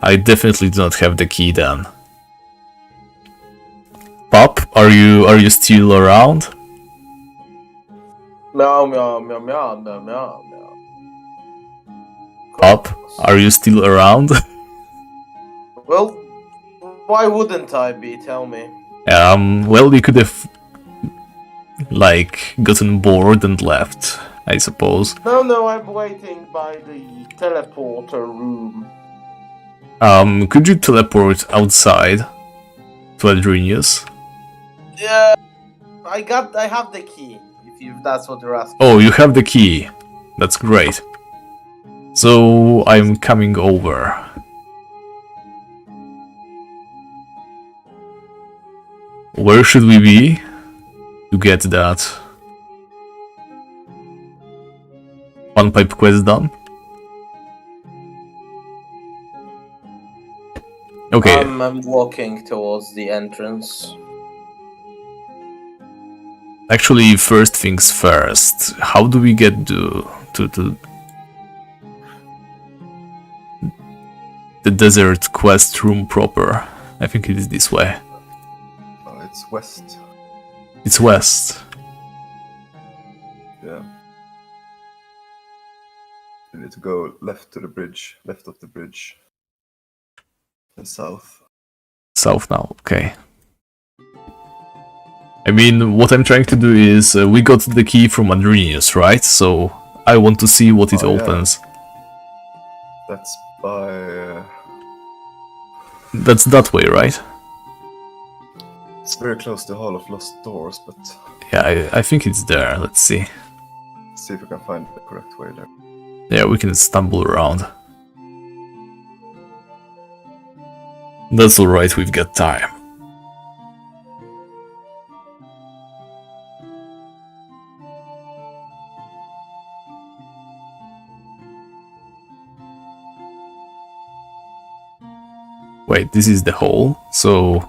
I definitely do not have the key then. Pop, are you still around? Meow, meow, meow, meow, meow, meow, meow. Pop, are you still around? Well, why wouldn't I be? Tell me. Well, you could have like gotten bored and left, I suppose. No, I'm waiting by the teleporter room. Could you teleport outside to Adrenius? Yeah, I have the key. If that's what you're asking. Oh, you have the key. That's great. So I'm coming over. Where should we be to get that one pipe quest done? Okay. I'm walking towards the entrance. Actually, first things first. How do we get to the desert quest room proper? I think it is this way. It's west. It's west. Yeah. You need to go left to the bridge, left of the bridge, and south. South now, okay. I mean, what I'm trying to do is, we got the key from Adrenius, right? So, I want to see what it Oh, yeah. opens. That's by. That's that way, right? It's very close to Hall of Lost Doors, but Yeah, I think it's there. Let's see. see if we can find the correct way there. Yeah, we can stumble around. That's alright, we've got time. Wait, this is the hole, so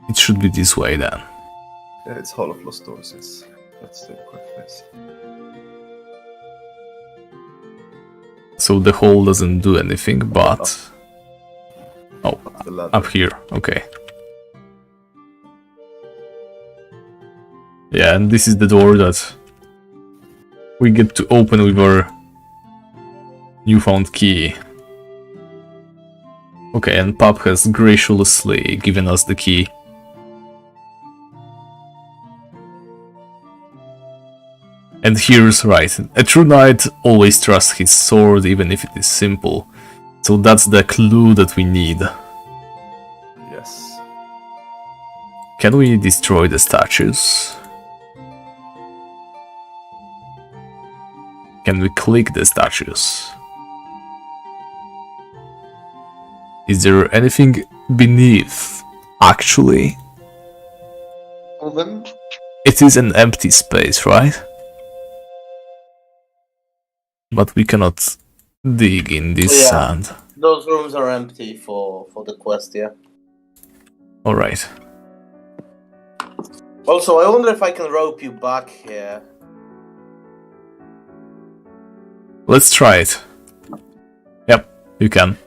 it should be this way then. Yeah, it's Hall of Lost Doors. That's the correct place. So the hole doesn't do anything, but... Oh, The ladder. up here, okay. Yeah, and this is the door that we get to open with our newfound key. Okay, and Pop has graciously given us the key. And here's right. A true knight always trusts his sword, even if it is simple. So that's the clue that we need. Yes. Can we destroy the statues? Can we click the statues? Is there anything beneath? Actually, Open. it is an empty space, right? But we cannot dig in this Yeah. sand. Those rooms are empty for the quest, yeah. Alright. Also, I wonder if I can rope you back here. Let's try it. Yep, you can.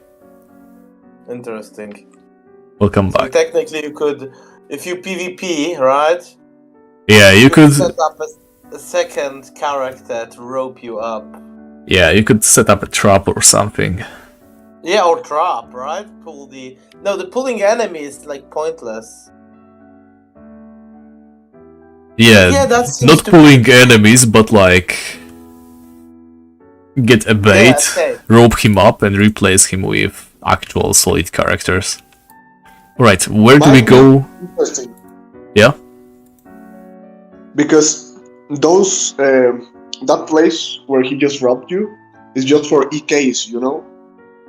Interesting. Welcome So back. technically, you could, if you PvP, right? Yeah, you could. set up a second character to rope you up. Yeah, you could set up a trap or something. Yeah, or trap, right? Pull the... No, the pulling enemy is, like, pointless. Yeah, that seems not to pulling enemies, but like get a bait, okay. rope him up, and replace him with actual solid characters. Right, where do we Might be go? Interesting. Yeah? Because those that place where he just robbed you is just for EKs, you know.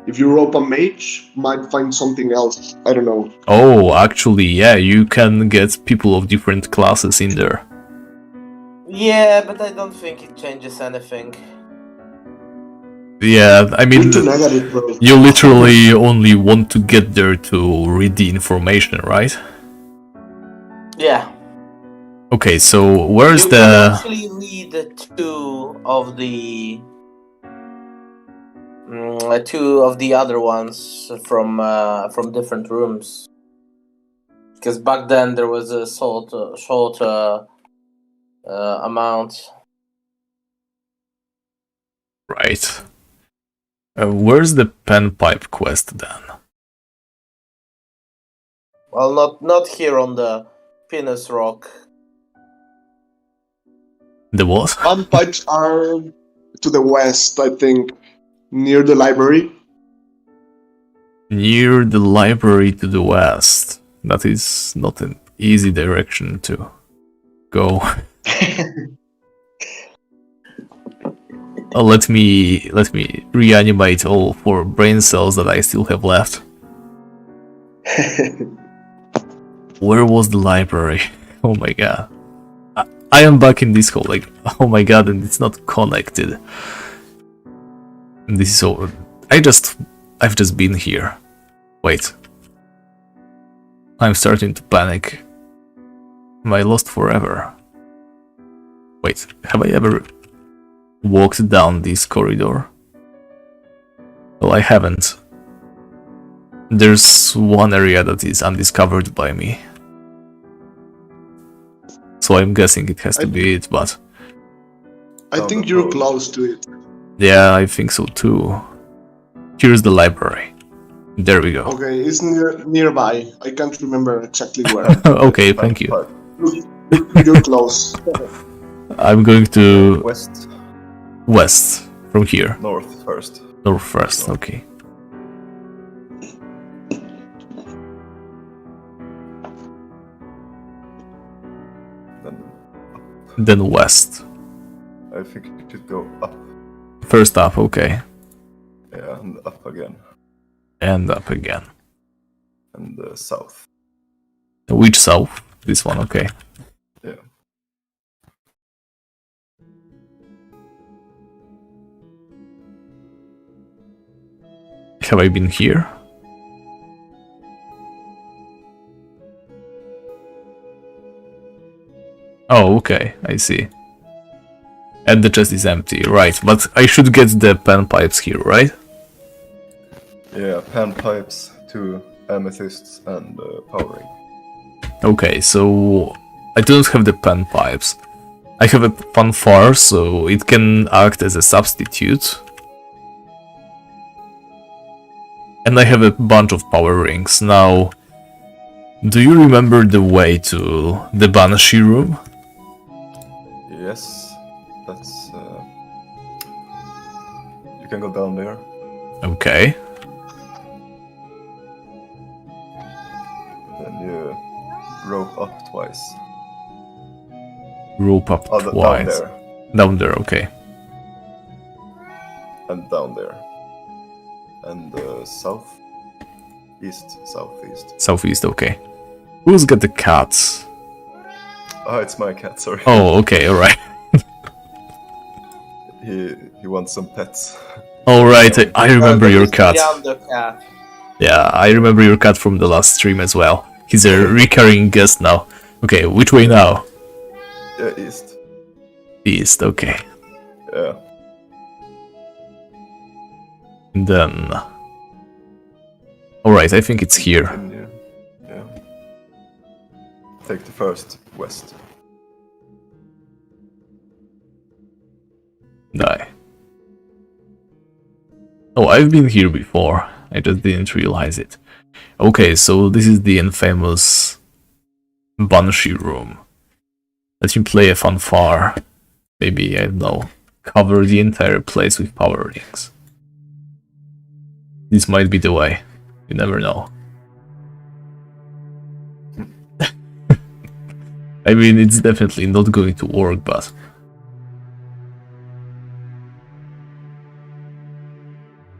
If you rope a mage, might find something else. I don't know. Oh, actually, yeah, you can get people of different classes in there. Yeah, but I don't think it changes anything. Yeah, I mean, Way too negative, bro. you literally only want to get there to read the information, right? Yeah. Okay, so where's You the... can actually read two of the other ones from different rooms. Because back then there was a short amount. Right. Where's the pen pipe quest then? Well, not here on the Pinus Rock. The what? Panpipes are to the west, I think, near the library. Near the library to the west. That is not an easy direction to go. Let me reanimate all 4 brain cells that I still have left. Where was the library? Oh my god. I am back in this hole, like, oh my god, and it's not connected. This is so... I've just been here. Wait. I'm starting to panic. Am I lost forever? Wait, have I ever walked down this corridor? Well, I haven't. There's one area that is undiscovered by me. So I'm guessing it has to be it, but... I think you're close to it. Yeah, I think so too. Here's the library. There we go. Okay, it's nearby. I can't remember exactly where. Okay, thank you. You're close. I'm going to West, from here. north first. North first, okay. Then west. I think you should go up. First up, okay. Yeah, and up again. And up again. And south. Which south? This one, okay. Yeah. Have I been here? Oh, okay, I see. And the chest is empty, right, but I should get the pen pipes here, right? Yeah, pan pipes, 2 amethysts, and powering. Okay, so I don't have the pen pipes. I have a fanfare, so it can act as a substitute. And I have a bunch of power rings. Now, do you remember the way to the Banshee room? Yes, that's... you can go down there. Okay. Then you rope up twice. Rope up Down twice. there. Down there, okay. And down there. And south, east, southeast. Southeast, okay. Who's got the cats? Oh, it's my cat. Sorry. Oh, okay, alright. He wants some pets. Alright, I remember your cat. The cat. Yeah, I remember your cat from the last stream as well. He's a recurring guest now. Okay, which way now? Yeah, east. East, okay. Yeah. And then... Alright, I think it's here. Continue. Yeah. Take the first west. Die. Oh, I've been here before. I just didn't realize it. Okay, so this is the infamous Banshee room. Let me play a fanfare. Maybe, I don't know, cover the entire place with power rings. This might be the way. You never know. I mean, it's definitely not going to work, but...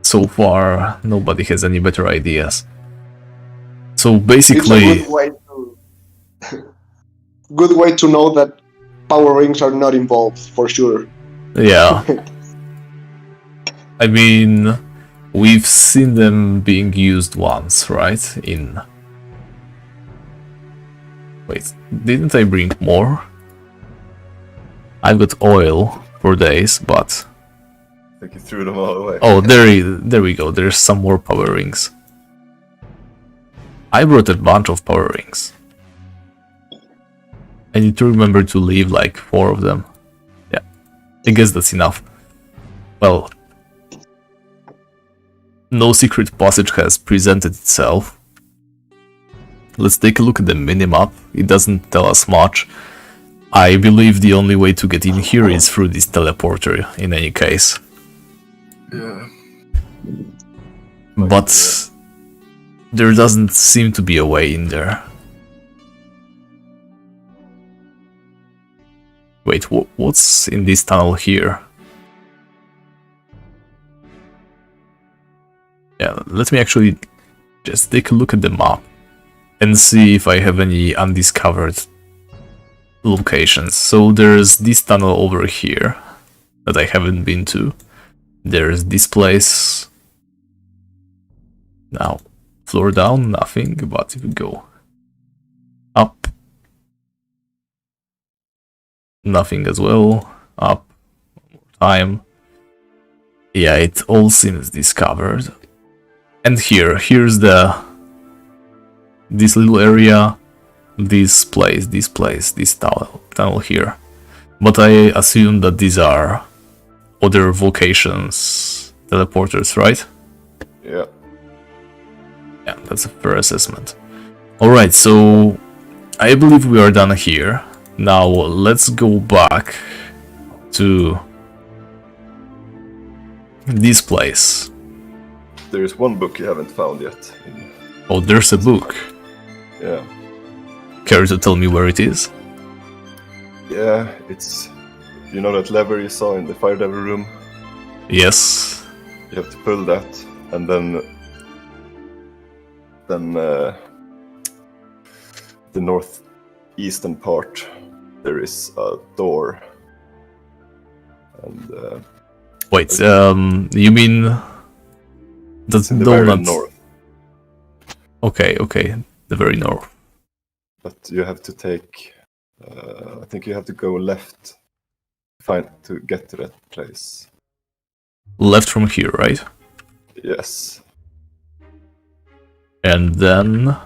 So far, nobody has any better ideas. So basically... It's a good way to know that power rings are not involved, for sure. Yeah. I mean, we've seen them being used once, right? Wait, didn't I bring more? I've got oil for days, but... I think you threw them all away. Oh, there we go, there's some more power rings. I brought a bunch of power rings. I need to remember to leave like 4 of them. Yeah, I guess that's enough. Well, no secret passage has presented itself. Let's take a look at the minimap. It doesn't tell us much. I believe the only way to get in here is through this teleporter, in any case. Yeah. But there doesn't seem to be a way in there. Wait, what's in this tunnel here? Yeah, let me actually just take a look at the map and see if I have any undiscovered locations. So there's this tunnel over here that I haven't been to. There's this place. Now, floor down, nothing, but if we go up, nothing as well. Up, one more time. Yeah, it all seems discovered. And here's this little area, this tunnel here. But I assume that these are other vocations, teleporters, right? Yeah. Yeah, that's a fair assessment. Alright, so I believe we are done here. Now let's go back to this place. There is one book you haven't found yet. Oh, there's a book. Yeah. Care to tell me where it is? Yeah, it's... You know that lever you saw in the fire devil room? Yes. You have to pull that, and then the northeastern part there is a door. And wait, you mean the in the very donut? north. Okay, the very north. But you have to take... I think you have to go left to get to that place. Left from here, right? Yes. And then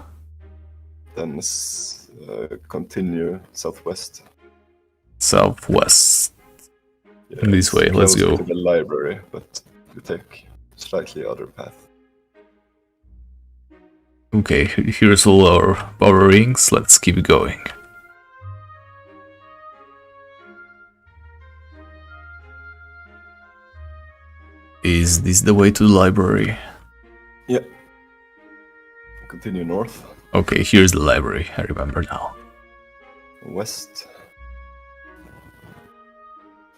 continue southwest. Southwest. Yeah, This way, it's let's closer go. to the library, but you take slightly other path. Okay, here's all our power rings. Let's keep going. Is this the way to the library? Yeah. Continue north. Okay, here's the library. I remember now. West.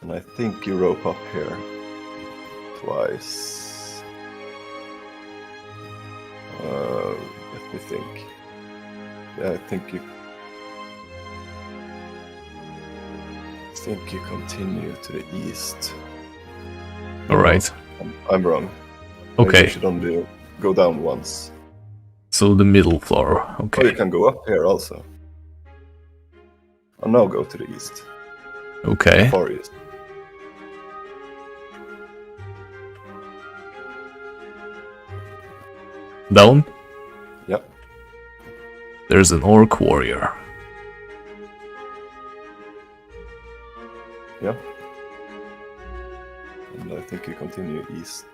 And I think you rope up here twice. Let me think. Yeah, I think you continue to the east. Alright. I'm wrong. Maybe Okay. you should only go down once. So the middle floor. Or you Okay. can go up here also. And now go to the east. Okay. Far east. Down? Yep. There's an orc warrior. Yeah. And I think you continue east.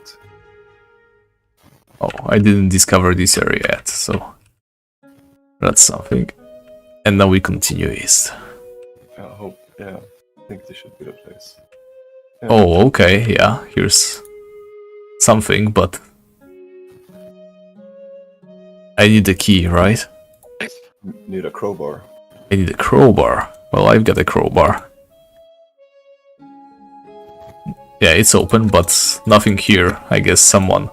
Oh, I didn't discover this area yet, so that's something. And now we continue east. I hope Yeah, I think this should be the place. Yeah. Oh, okay, yeah, here's something, but I need a key, right? Need a crowbar. I need a crowbar. Well, I've got a crowbar. Yeah, it's open, but nothing here. I guess someone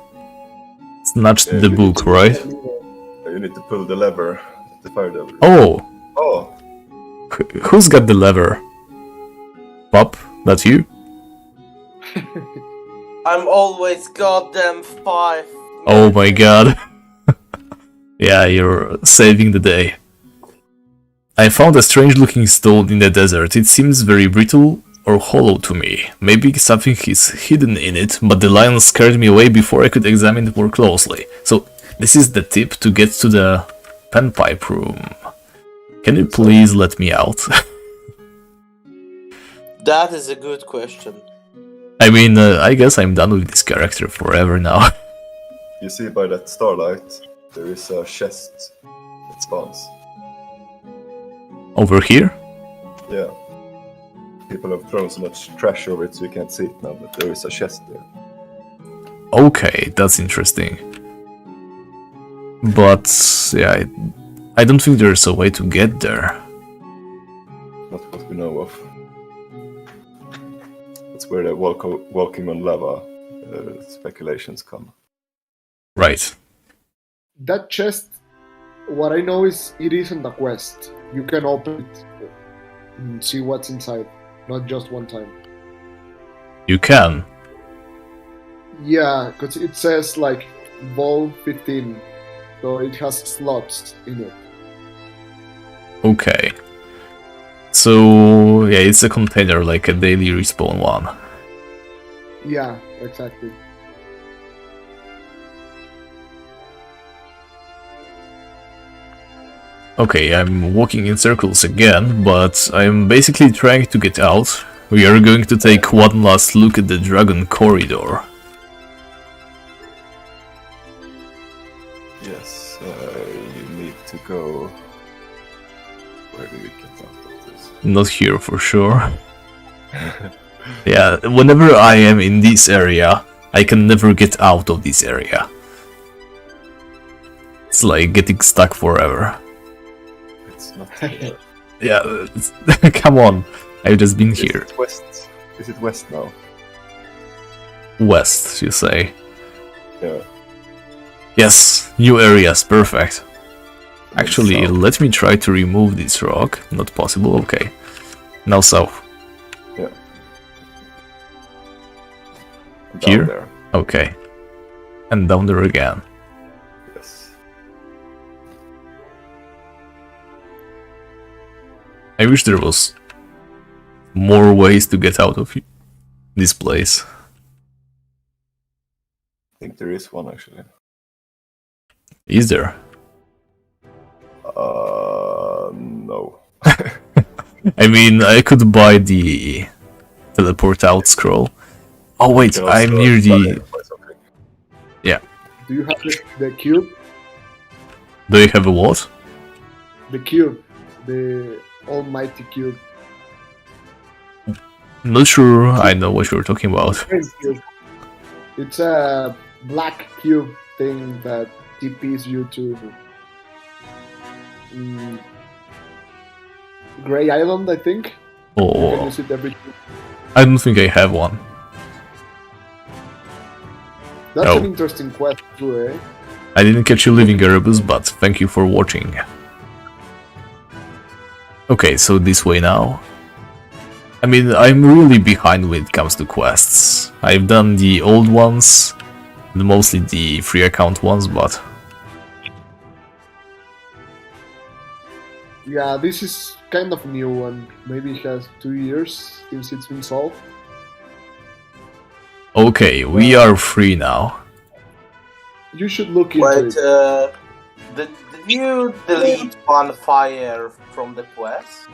snatched the book, right? You need to pull the lever, the fire lever. Oh! Oh! Who's got the lever? Pop, that's you? I'm always goddamn 5. Oh my god. Yeah, you're saving the day. I found a strange looking stone in the desert. It seems very brittle or hollow to me. Maybe something is hidden in it, but the lion scared me away before I could examine it more closely. So, this is the tip to get to the panpipe room. Can you please let me out? That is a good question. I mean, I guess I'm done with this character forever now. You see by that starlight, there is a chest that spawns. Over here? Yeah. People have thrown so much trash over it so you can't see it now, but there is a chest there. Okay, that's interesting. But, yeah, I don't think there's a way to get there. Not what we know of. That's where the walking on lava speculations come. Right. That chest, what I know is it isn't a quest. You can open it and see what's inside, not just one time. You can. Yeah, because it says like Vol 15, so it has slots in it. Okay. So, yeah, it's a container like a daily respawn one. Yeah, exactly. Okay, I'm walking in circles again, but I'm basically trying to get out. We are going to take one last look at the dragon corridor. Yes, you need to go... Where do we get out of this? Not here for sure. Yeah, whenever I am in this area, I can never get out of this area. It's like getting stuck forever. It's not... Yeah, come on, I've just been here. Is it west? Is it west now? West, you say? Yeah. Yes, new areas, perfect. Actually, South. let me try to remove this rock. Not possible, okay. Now south. Yeah. Down Here? there. Okay. And down there again. Yes. I wish there was more ways to get out of this place. I think there is one actually. Is there? No. I mean, I could buy the teleport out scroll. Oh wait, You can I'm also near study the... it by something. Yeah. Do you have the cube? Do you have a what? The cube. The almighty cube. Not sure I know what you're talking about. It's a black cube thing that TPs you to Grey Island, I think. You can Oh, use it every. I don't think I have one. That's Oh. an interesting quest too, eh? I didn't catch you leaving Erebus, but thank you for watching. Okay, so this way now. I mean, I'm really behind when it comes to quests. I've done the old ones, mostly the free account ones, but... Yeah, this is kind of new one. Maybe it has 2 years since it's been solved. Okay, we are free now. You should look into Wait, it. did you delete one fire from the quest?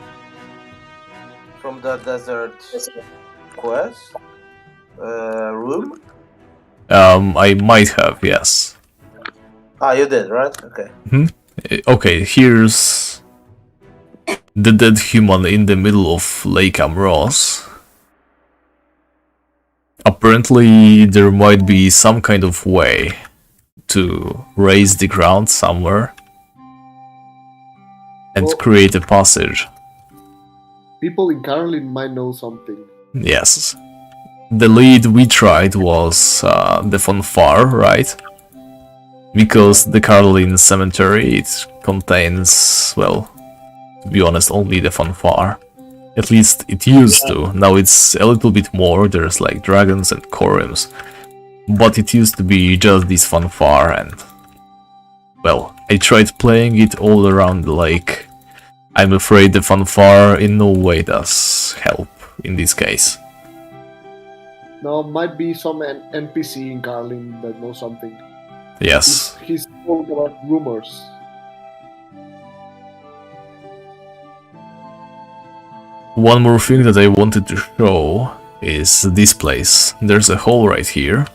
From the desert quest? Room? I might have, yes. Ah, you did, right? Okay. Okay, here's The dead human in the middle of Lake Amros. Apparently there might be some kind of way to raise the ground somewhere and Well- create a passage. People in Carlin might know something. Yes. The lead we tried was the fanfare, right? Because the Carlin cemetery, it contains, well, to be honest, only the fanfare. At least it used to. Now it's a little bit more, there's like dragons and chorims. But it used to be just this fanfare and... well, I tried playing it all around the lake. I'm afraid the fanfare in no way does help in this case. Now, might be some NPC in Carlin that knows something. Yes. He's told about rumors. One more thing that I wanted to show is this place. There's a hole right here,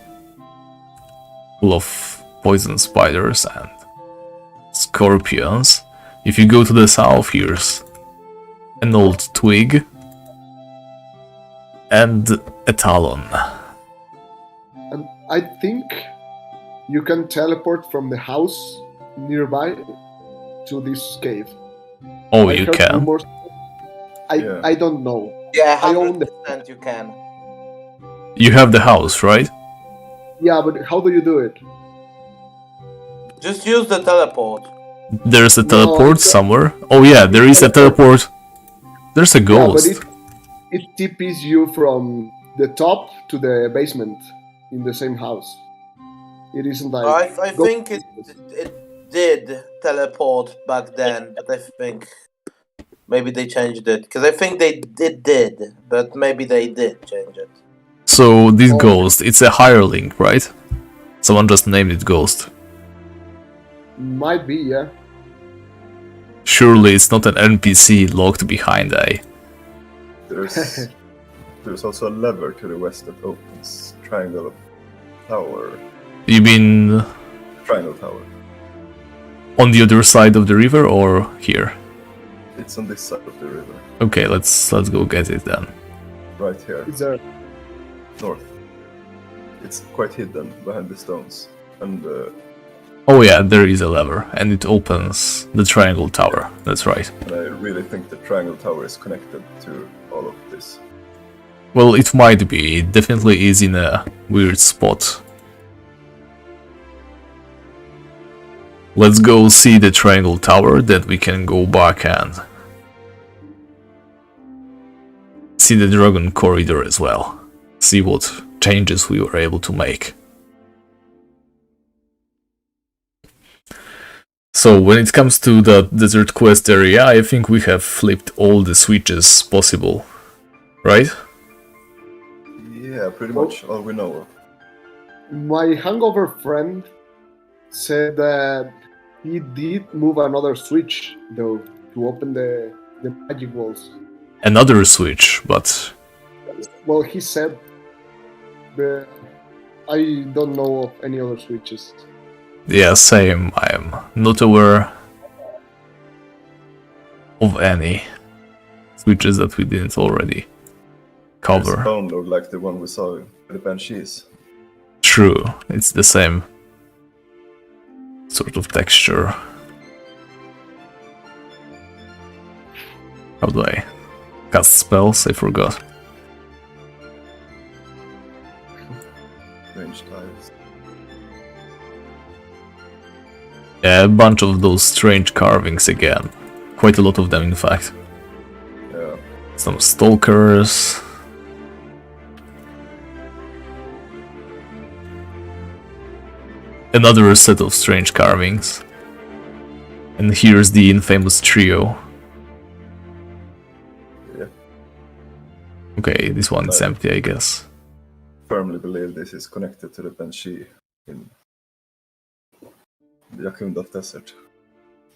full of poison spiders and scorpions. If you go to the south, here's an old twig and a talon. And I think you can teleport from the house nearby to this cave. Oh, I you heard can? rumors. Yeah. I don't know. Yeah, I own the- 100% you can. You have the house, right? Yeah, but how do you do it? Just use the teleport. There's a No, teleport it's a- somewhere. Oh yeah, there is a teleport. There's a ghost. Yeah, but it TPs you from the top to the basement in the same house. It isn't like I go- think it did teleport back then, but I think maybe they changed it. Because I think they did, but maybe they did change it. So this Oh. ghost, it's a hireling, right? Someone just named it ghost. might be, yeah. Surely it's not an NPC locked behind a... There's also a lever to the west that opens Triangle Tower. You mean Triangle Tower. on the other side of the river or here? It's on this side of the river, Okay, let's go get it then. right here, Is there? north. It's quite hidden behind the stones, and Oh yeah, there is a lever, and it opens the triangle tower. That's right. I really think the Triangle Tower is connected to all of this. Well, it might be. It definitely is in a weird spot. Let's go see the triangle tower, then we can go back and see the dragon corridor as well. See what changes we were able to make. So, when it comes to the desert quest area, I think we have flipped all the switches possible, right? Yeah, pretty much all we know of. My hangover friend said that he did move another switch though to open the magic walls. Another switch, but Well, he said, but I don't know of any other switches. yeah, same. I am not aware of any switches that we didn't already This cover. bone looked like the one we saw with the Banshees. True, it's the same sort of texture. How do I cast spells? I forgot. Range tiles. Yeah, a bunch of those strange carvings again. Quite a lot of them, in fact. Yeah. Some stalkers. Another set of strange carvings. And here's the infamous trio. Yeah. Okay, this one is empty, I guess. Firmly believe this is connected to the Banshee in the Jakundaf Desert.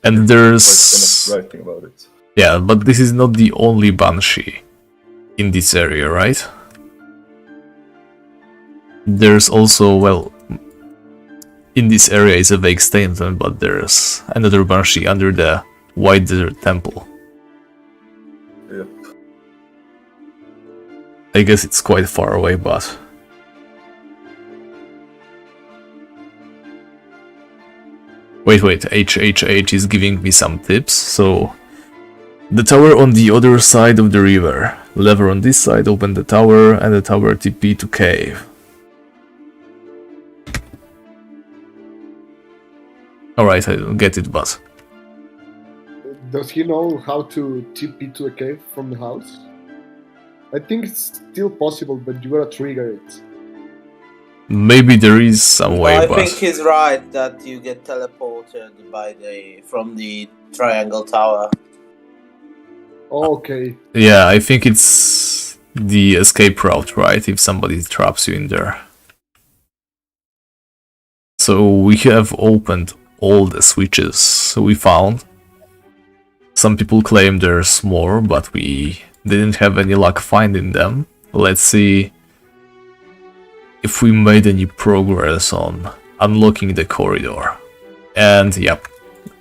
And Quite there's... some writing about it. Yeah, but this is not the only banshee in this area, right? There's also, well... In this area is a vague statement, but there's another banshee under the White Desert Temple. I guess it's quite far away, but... Wait, HHH is giving me some tips, so... The tower on the other side of the river. Lever on this side, open the tower, and the tower TP to cave. Alright, I don't get it, but... Does he know how to TP to a cave from the house? I think it's still possible, but you gotta trigger it. Maybe there is some way, I but... think he's right that you get teleported from the triangle tower. Okay. Yeah, I think it's the escape route, right? If somebody traps you in there. So we have opened all the switches we found. Some people claim there's more, but we didn't have any luck finding them. Let's see if we made any progress on unlocking the corridor. And yep,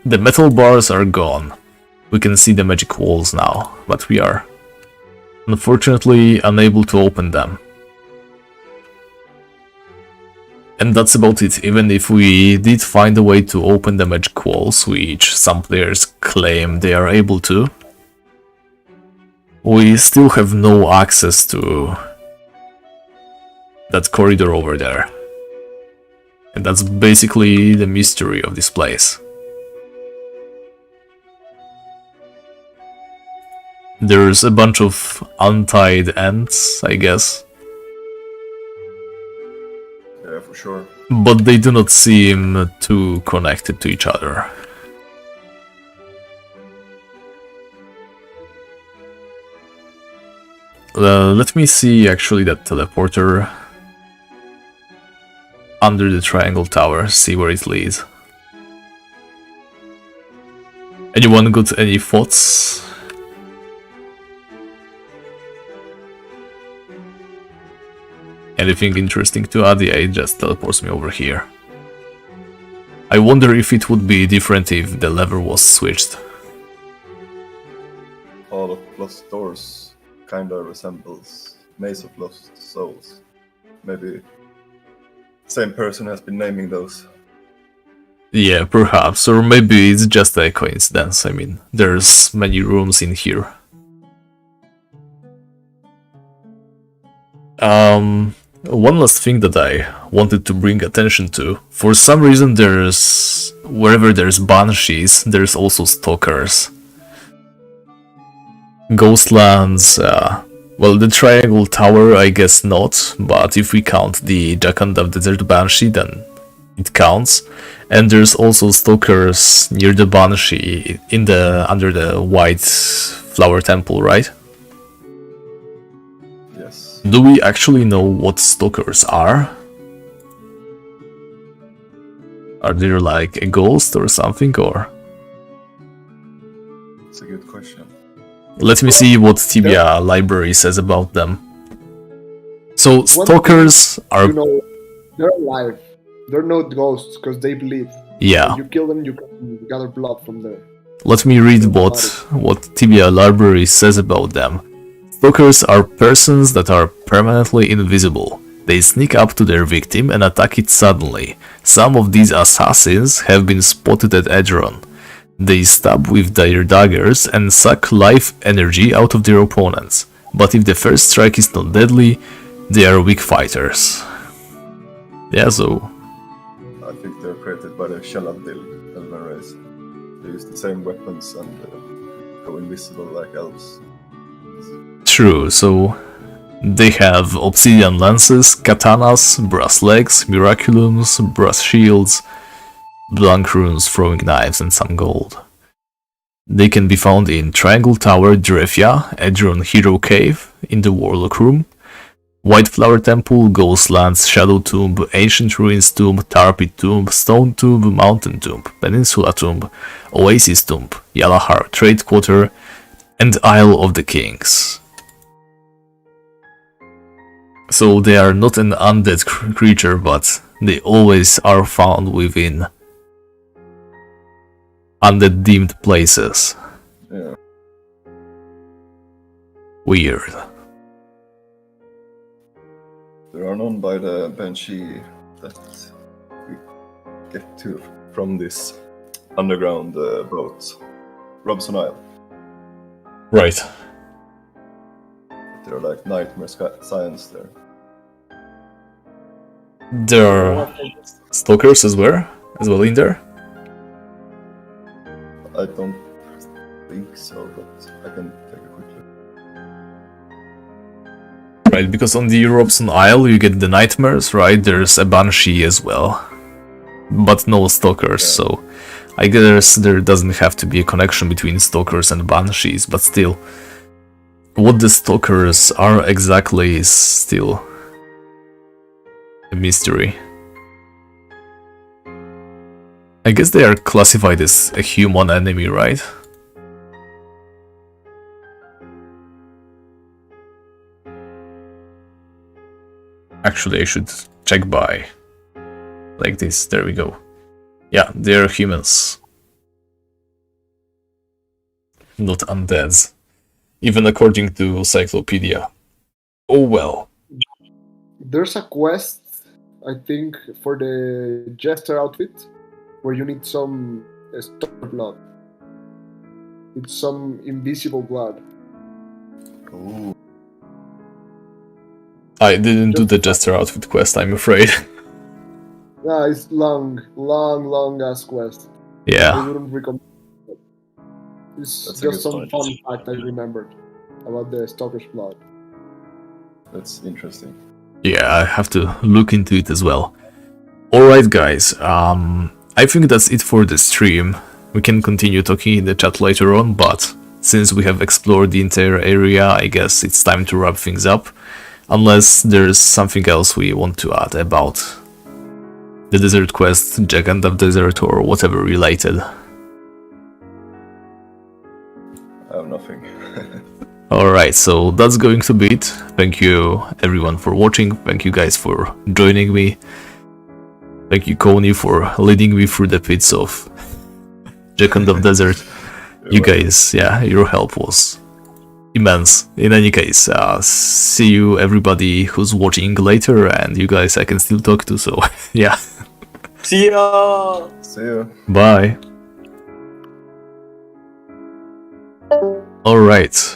the metal bars are gone. We can see the magic walls now, but we are unfortunately unable to open them. And that's about it. Even if we did find a way to open the magic walls, which some players claim they are able to, we still have no access to that corridor over there. And that's basically the mystery of this place. There's a bunch of untied ends, I guess. Yeah, for sure. But they do not seem too connected to each other. Let me see actually that teleporter under the triangle tower, see where it leads. Anyone got any thoughts? Anything interesting to add? Yeah, it just teleports me over here. I wonder if it would be different if the lever was switched. Hall of Lost Doors kinda resembles Maze of Lost Souls. Maybe same person has been naming those. Yeah, perhaps, or maybe it's just a coincidence. I mean, there's many rooms in here. One last thing that I wanted to bring attention to. For some reason wherever there's banshees, there's also stalkers. Ghostlands, well, the triangle tower I guess not, but if we count the Jakundaf Desert banshee then it counts. And there's also stalkers near the banshee under the white flower temple, right? Yes. Do we actually know what stalkers are? Are they like a ghost or something, or? It's a good question. Let me see what Tibia library says about them. So stalkers are... You know, they're alive. They're not ghosts because they bleed. Yeah. When you kill them, you can gather blood from there. Let me read what Tibia library says about them. Stalkers are persons that are permanently invisible. They sneak up to their victim and attack it suddenly. Some of these assassins have been spotted at Edron. They stab with their daggers and suck life energy out of their opponents. But if the first strike is not deadly, they are weak fighters. Yeah, so... I think they're created by the Shalabdil Elven race. They use the same weapons and go invisible like elves. True, so... They have obsidian lances, katanas, brass legs, miraculums, brass shields, blank runes, throwing knives, and some gold. They can be found in Triangle Tower, Drefia, Edron Hero Cave, in the Warlock Room, White Flower Temple, Ghostlands, Shadow Tomb, Ancient Ruins Tomb, Tarpit Tomb, Stone Tomb, Mountain Tomb, Peninsula Tomb, Oasis Tomb, Yalahar Trade Quarter, and Isle of the Kings. So they are not an undead creature, but they always are found within undead deemed places. Yeah. Weird. There are none by the Banshee that we get to from this underground boat, Robson Isle. Right. There are like nightmare science there. There are stalkers as well in there. I don't think so, but I can take a quick look. Right, because on the Robson Isle you get the nightmares, right? There's a banshee as well, but no stalkers. Yeah. So I guess there doesn't have to be a connection between stalkers and banshees. But still, what the stalkers are exactly is still a mystery. I guess they are classified as a human enemy, right? Actually, I should check by like this. There we go. Yeah, they're humans, not undead, even according to Cyclopedia. Oh well. There's a quest, I think, for the Jester outfit, where you need some stalker blood. It's some invisible blood. Ooh. I didn't do the Jester outfit quest, I'm afraid. Yeah, it's long ass quest. I Yeah, wouldn't recommend it. It's That's a just good some point. fun fact I remembered about the Stalker's blood. That's interesting. yeah, I have to look into it as well. Alright guys, I think that's it for the stream. We can continue talking in the chat later on, but since we have explored the entire area, I guess it's time to wrap things up. Unless there's something else we want to add about the desert quest, Jakundaf Desert, or whatever related. I have nothing. Alright, so that's going to be it. Thank you everyone for watching, thank you guys for joining me. Thank you Coney for leading me through the pits of Jakundaf Desert. You guys, yeah, your help was immense. In any case, see you everybody who's watching later, and you guys I can still talk to, so yeah. See ya! See ya. Bye. Alright.